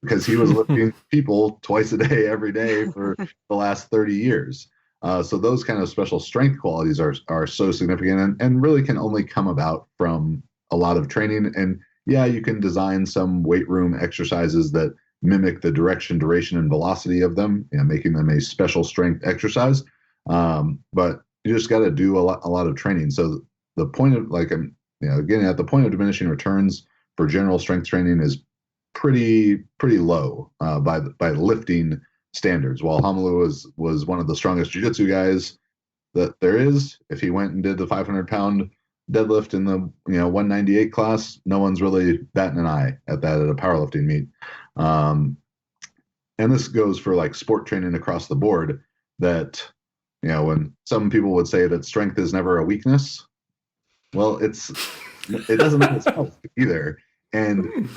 because he was lifting people twice a day, every day for the last 30 years. So those kind of special strength qualities are so significant and really can only come about from a lot of training. And yeah, you can design some weight room exercises that mimic the direction, duration, and velocity of them, making them a special strength exercise. But you just got to do a lot of training. So the point of getting at the point of diminishing returns for general strength training is pretty low by lifting standards. While Hamalu was one of the strongest jiu-jitsu guys, that there is. If he went and did the 500-pound deadlift in the 198 class, no one's really batting an eye at that at a powerlifting meet. And this goes for like sport training across the board, that when some people would say that strength is never a weakness, well, it doesn't make itself either. And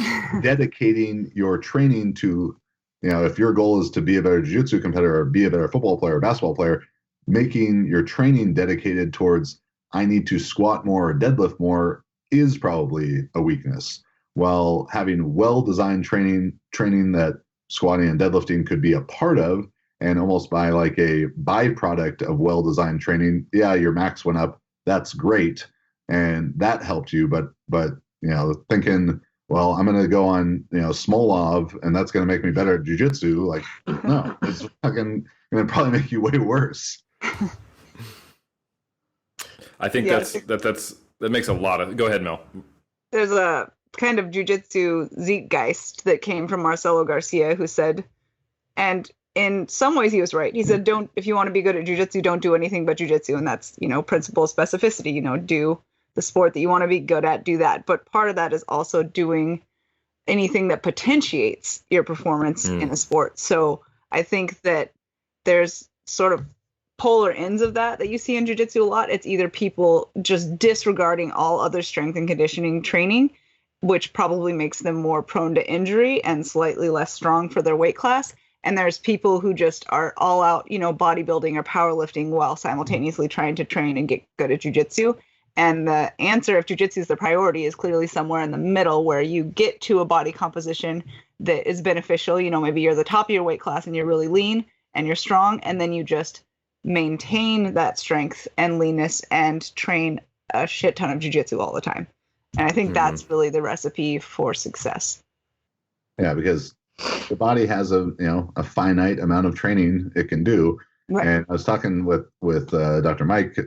dedicating your training to, if your goal is to be a better jiu-jitsu competitor or be a better football player or basketball player, making your training dedicated towards, I need to squat more or deadlift more, is probably a weakness. While having well-designed training that squatting and deadlifting could be a part of, and almost by like a byproduct of well-designed training, yeah, your max went up. That's great. And that helped you. But thinking, well, I'm going to go on, Smolov, and that's going to make me better at jiu-jitsu. Like, no, it's fucking going to probably make you way worse.
I think that makes a lot of. Go ahead, Mel.
There's a kind of jiu-jitsu zeitgeist that came from Marcelo Garcia, who said, and in some ways he was right. He said, if you want to be good at jiu-jitsu, don't do anything but jiu-jitsu. And that's, principle specificity, do the sport that you want to be good at, do that. But part of that is also doing anything that potentiates your performance in a sport. So I think that there's sort of polar ends of that you see in jiu-jitsu a lot. It's either people just disregarding all other strength and conditioning training, which probably makes them more prone to injury and slightly less strong for their weight class. And there's people who just are all out, bodybuilding or powerlifting while simultaneously trying to train and get good at jiu-jitsu. And the answer, if jiu-jitsu is the priority, is clearly somewhere in the middle, where you get to a body composition that is beneficial. Maybe you're the top of your weight class and you're really lean and you're strong, and then you just maintain that strength and leanness and train a shit ton of jiu-jitsu all the time. And I think that's really the recipe for success.
Yeah, because the body has a finite amount of training it can do. Right. And I was talking with Dr. Mike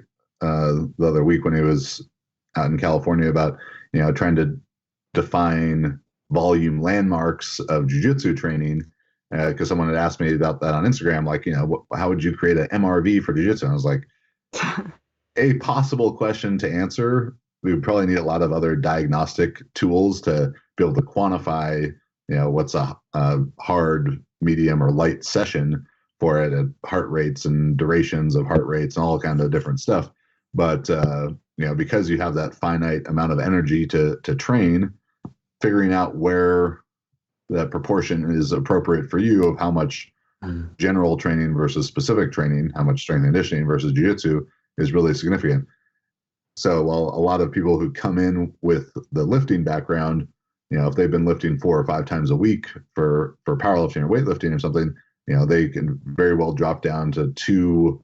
the other week when he was out in California about trying to define volume landmarks of jiu-jitsu training, because someone had asked me about that on Instagram, like, how would you create an MRV for jiu-jitsu? And I was like, a possible question to answer. We would probably need a lot of other diagnostic tools to be able to quantify, what's a hard, medium, or light session for it, at heart rates and durations of heart rates and all kinds of different stuff. But, because you have that finite amount of energy to train, figuring out where that proportion is appropriate for you of how much general training versus specific training, how much strength and conditioning versus jiu-jitsu is really significant. So while a lot of people who come in with the lifting background, if they've been lifting 4 or 5 times a week for powerlifting or weightlifting or something, they can very well drop down to 2,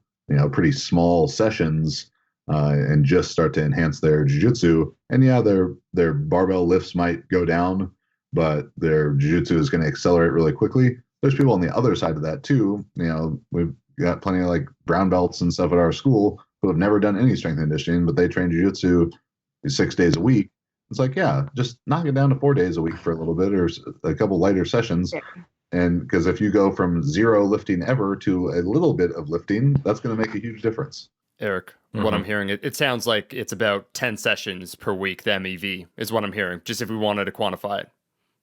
pretty small sessions and just start to enhance their jiu-jitsu. And yeah, their barbell lifts might go down, but their jiu-jitsu is going to accelerate really quickly. There's people on the other side of that too. We've got plenty of like brown belts and stuff at our school who have never done any strength and conditioning, but they train jiu-jitsu 6 days a week. It's like, yeah, just knock it down to 4 days a week for a little bit, or a couple lighter sessions. Yeah. And because if you go from 0 lifting ever to a little bit of lifting, that's going to make a huge difference.
Eric, what I'm hearing, it sounds like it's about 10 sessions per week, the MEV is what I'm hearing, just if we wanted to quantify it.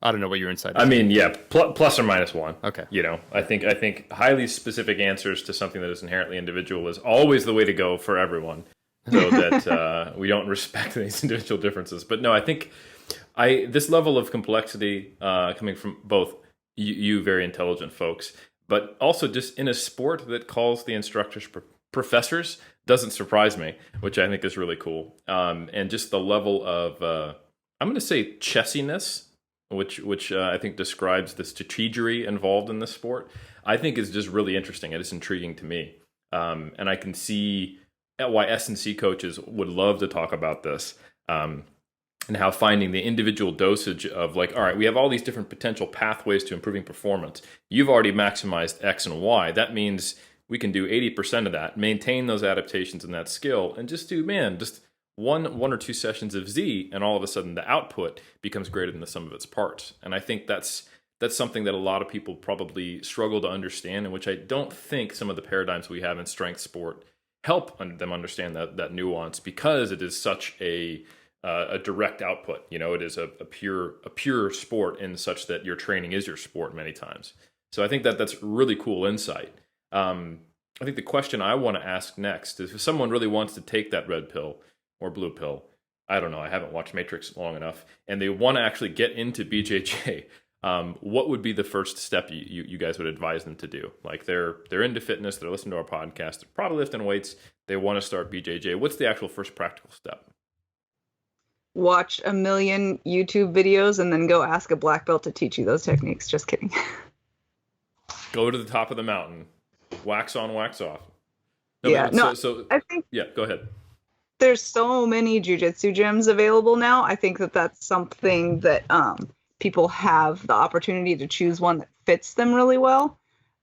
I don't know what your insight is.
I mean, yeah, plus or minus 1.
Okay.
I think highly specific answers to something that is inherently individual is always the way to go for everyone, so that we don't respect these individual differences. But no, I think this level of complexity coming from both you very intelligent folks, but also just in a sport that calls the instructors professors, doesn't surprise me, which I think is really cool. And just the level of, I'm going to say chessiness, which I think describes the strategery involved in this sport, I think is just really interesting. It is intriguing to me. And I can see why S&C coaches would love to talk about this, and how finding the individual dosage of like, all right, we have all these different potential pathways to improving performance. You've already maximized X and Y. That means we can do 80% of that, maintain those adaptations and that skill, and just do, just one or 2 sessions of Z, and all of a sudden the output becomes greater than the sum of its parts. And I think that's something that a lot of people probably struggle to understand, and which I don't think some of the paradigms we have in strength sport help them understand that nuance, because it is such a direct output. It is a pure sport, in such that your training is your sport many times. So I think that's really cool insight. I think the question I want to ask next is, if someone really wants to take that red pill or blue pill, I don't know, I haven't watched Matrix long enough, and they want to actually get into BJJ, what would be the first step you guys would advise them to do? Like, they're into fitness, they're listening to our podcast, they're probably lifting weights, they want to start BJJ. What's the actual first practical step?
Watch a million YouTube videos and then go ask a black belt to teach you those techniques. Just kidding.
Go to the top of the mountain, wax on, wax off.
I think
yeah, go ahead.
there's so many jujitsu gyms available now. I think that's something that people have the opportunity to choose one that fits them really well.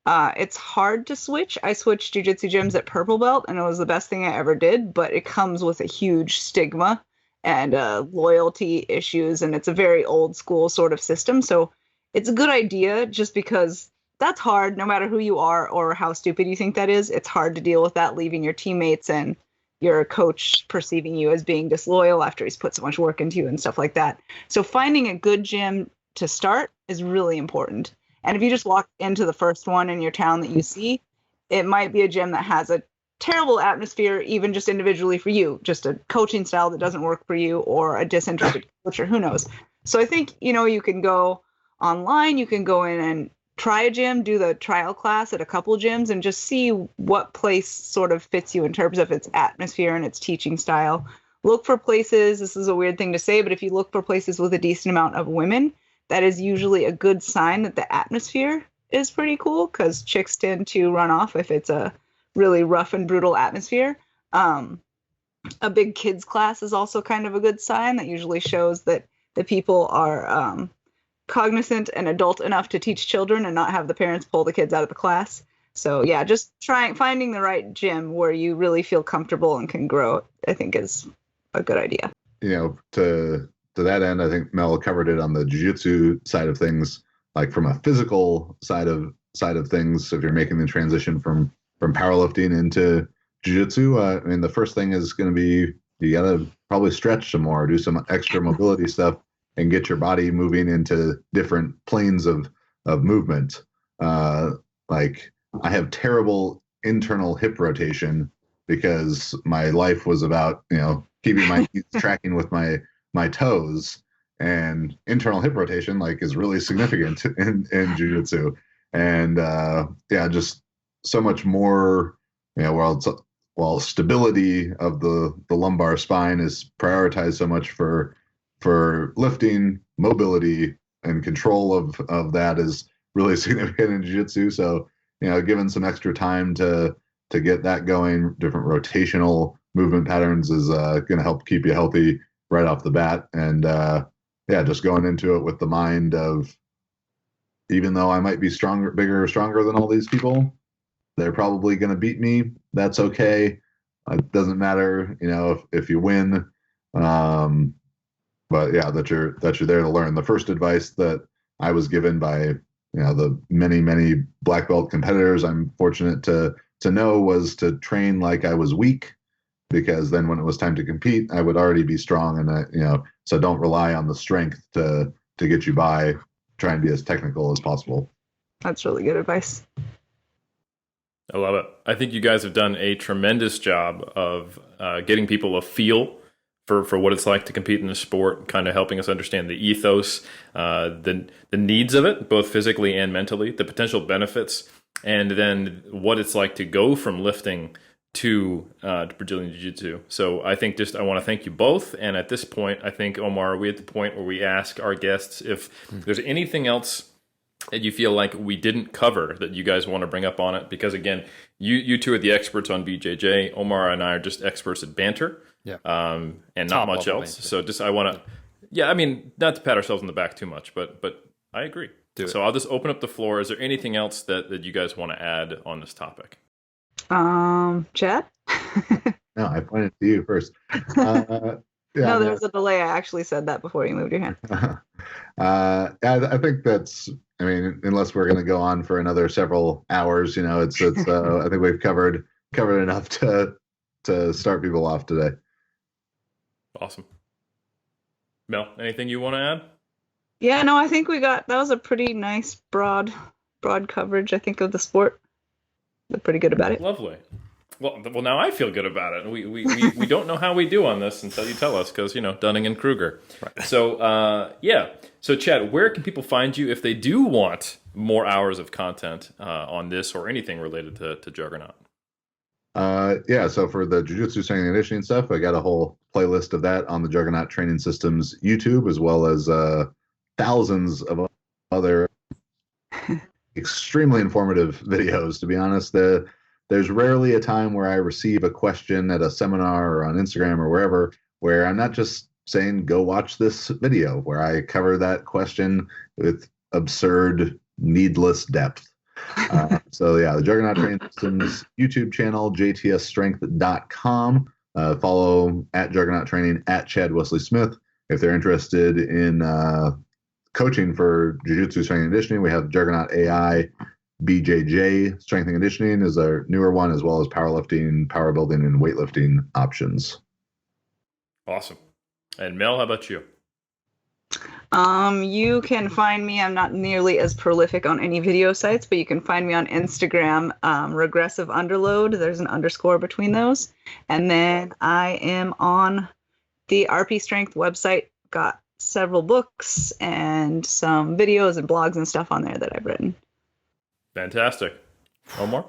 It's hard to switch. I switched jujitsu gyms at purple belt, and it was the best thing I ever did, but it comes with a huge stigma and loyalty issues, and it's a very old school sort of system. So it's a good idea, just because that's hard, no matter who you are or how stupid you think that is. It's hard to deal with that, leaving your teammates and your coach perceiving you as being disloyal after he's put so much work into you and stuff like that. So finding a good gym to start is really important. And if you just walk into the first one in your town that you see, it might be a gym that has a terrible atmosphere, even just individually for you, just a coaching style that doesn't work for you, or a disinterested coach, or who knows. So I think, you can go online, you can go in and try a gym, do the trial class at a couple gyms, and just see what place sort of fits you in terms of its atmosphere and its teaching style. Look for places, this is a weird thing to say, but if you look for places with a decent amount of women, that is usually a good sign that the atmosphere is pretty cool, because chicks tend to run off if it's a really rough and brutal atmosphere. A big kids class is also kind of a good sign. That usually shows that the people are cognizant and adult enough to teach children and not have the parents pull the kids out of the class. So yeah, just finding the right gym where you really feel comfortable and can grow, I think, is a good idea.
To that end, I think Mel covered it on the jiu-jitsu side of things. Like, from a physical side of things, if you're making the transition from powerlifting into jiu-jitsu, the first thing is going to be, you got to probably stretch some more, do some extra mobility stuff, and get your body moving into different planes of movement. Like, I have terrible internal hip rotation because my life was about, keeping my feet tracking with my toes, and internal hip rotation is really significant in jiu-jitsu. And just so much more, while stability of the lumbar spine is prioritized so much for lifting, mobility and control of that is really significant in jiu-jitsu. So, given some extra time to get that going, different rotational movement patterns is going to help keep you healthy right off the bat. And just going into it with the mind of, even though I might be bigger, stronger than all these people, they're probably going to beat me. That's okay. It doesn't matter, if you win. But yeah, that you're there to learn. The first advice that I was given by the many black belt competitors I'm fortunate to know was to train like I was weak, because then when it was time to compete, I would already be strong. And so don't rely on the strength to get you by. Try and be as technical as possible.
That's really good advice.
I love it. I think you guys have done a tremendous job of getting people a feel for what it's like to compete in the sport, kind of helping us understand the ethos, the needs of it, both physically and mentally, the potential benefits, and then what it's like to go from lifting to Brazilian Jiu-Jitsu. So I think I want to thank you both. And at this point, I think, Omar, we're at the point where we ask our guests if there's anything else that you feel like we didn't cover that you guys want to bring up on it. Because again, you two are the experts on BJJ. Omar and I are just experts at banter.
Yeah.
And
Top
not much
level
else.
banter.
So I want to, not to pat ourselves on the back too much, but I agree. So I'll just open up the floor. Is there anything else that you guys want to add on this topic?
Chad?
No, I pointed to you first.
No, there was a delay. I actually said that before you moved your hand.
I think that's, unless we're going to go on for another several hours, it's I think we've covered enough to to start people off today.
Awesome. Mel, anything you want to add?
Yeah, no, I think that was a pretty nice broad coverage, I think, of the sport. They're pretty good about it.
Lovely. Well, now I feel good about it. We don't know how we do on this until you tell us, because, Dunning and Kruger. Right. So, yeah. So, Chad, where can people find you if they do want more hours of content on this or anything related to Juggernaut?
Yeah, so for the Jujitsu strength and conditioning stuff, I got a whole playlist of that on the Juggernaut Training Systems YouTube, as well as thousands of other extremely informative videos. To be honest, there's rarely a time where I receive a question at a seminar or on Instagram or wherever where I'm not just saying, go watch this video, where I cover that question with absurd, needless depth. So yeah, the Juggernaut Training Systems YouTube channel, jtsstrength.com. Follow at Juggernaut Training at Chad Wesley Smith. If they're interested in coaching for Jiu-Jitsu strength and conditioning, we have Juggernaut AI. BJJ strength and conditioning is our newer one, as well as powerlifting, power building, and weightlifting options.
Awesome. And Mel, how about you?
You can find me. I'm not nearly as prolific on any video sites, but you can find me on Instagram, regressive underload. There's an underscore between those. And then I am on the RP Strength website. Got several books and some videos and blogs and stuff on there that I've written.
Fantastic. Omar?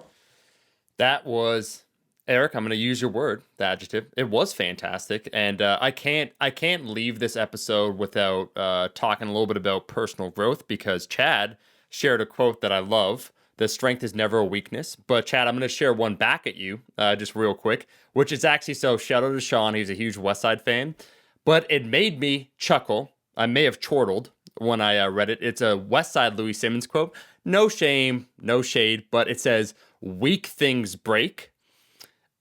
That was, Eric, I'm going to use your word, the adjective. It was fantastic. And I can't leave this episode without talking a little bit about personal growth, because Chad shared a quote that I love. The strength is never a weakness. But Chad, I'm going to share one back at you just real quick, which is actually, so shout out to Sean. He's a huge West Side fan. But it made me chuckle. I may have chortled when I read it. It's a West Side Louis Simmons quote. No shame, no shade, but it says, "Weak things break."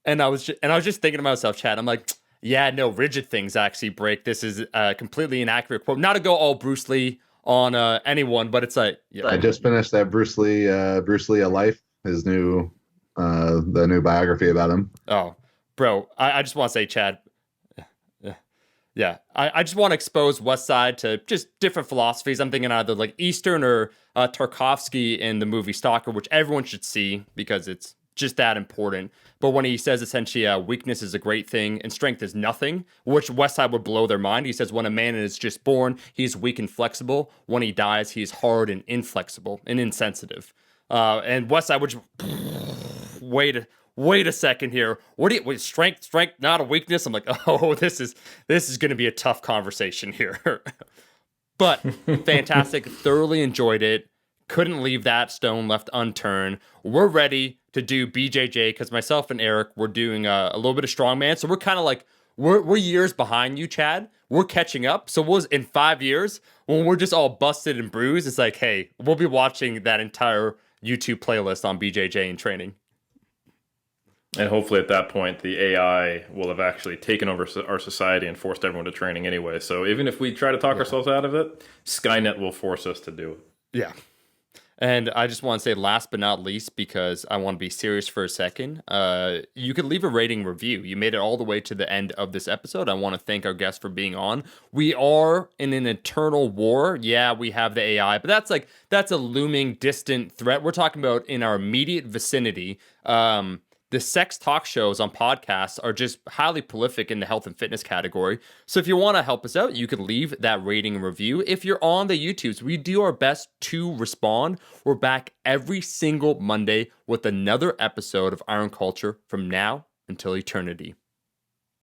And I was just thinking to myself, Chad, I'm like, yeah, no, rigid things actually break. This is a completely inaccurate quote. Not to go all Bruce Lee on anyone, but it's like, yeah.
I just finished that Bruce Lee A Life, his new the new biography about him.
Oh, bro, I just want to say, Chad, yeah, I just want to expose West Side to just different philosophies. I'm thinking either like Eastern or Tarkovsky in the movie Stalker, which everyone should see because it's just that important. But when he says essentially weakness is a great thing and strength is nothing, which West Side would blow their mind. He says when a man is just born, he's weak and flexible. When he dies, he's hard and inflexible and insensitive. And West Side would just, wait a second here. Wait, strength, not a weakness? I'm like, oh, this is going to be a tough conversation here. But fantastic. Thoroughly enjoyed it. Couldn't leave that stone left unturned. We're ready to do BJJ because myself and Eric, we're doing a little bit of strongman. So we're kind of like, we're years behind you, Chad. We're catching up. So in 5 years, when we're just all busted and bruised, it's like, hey, we'll be watching that entire YouTube playlist on BJJ and training.
And hopefully at that point, the AI will have actually taken over our society and forced everyone to training anyway. So even if we try to talk ourselves out of it, Skynet will force us to do it.
Yeah. And I just want to say last but not least, because I want to be serious for a second, you could leave a rating review. You made it all the way to the end of this episode. I want to thank our guests for being on. We are in an eternal war. Yeah, we have the AI, but that's a looming distant threat. We're talking about in our immediate vicinity. The sex talk shows on podcasts are just highly prolific in the health and fitness category. So if you want to help us out, you could leave that rating and review. If you're on the YouTubes, we do our best to respond. We're back every single Monday with another episode of Iron Culture from now until eternity.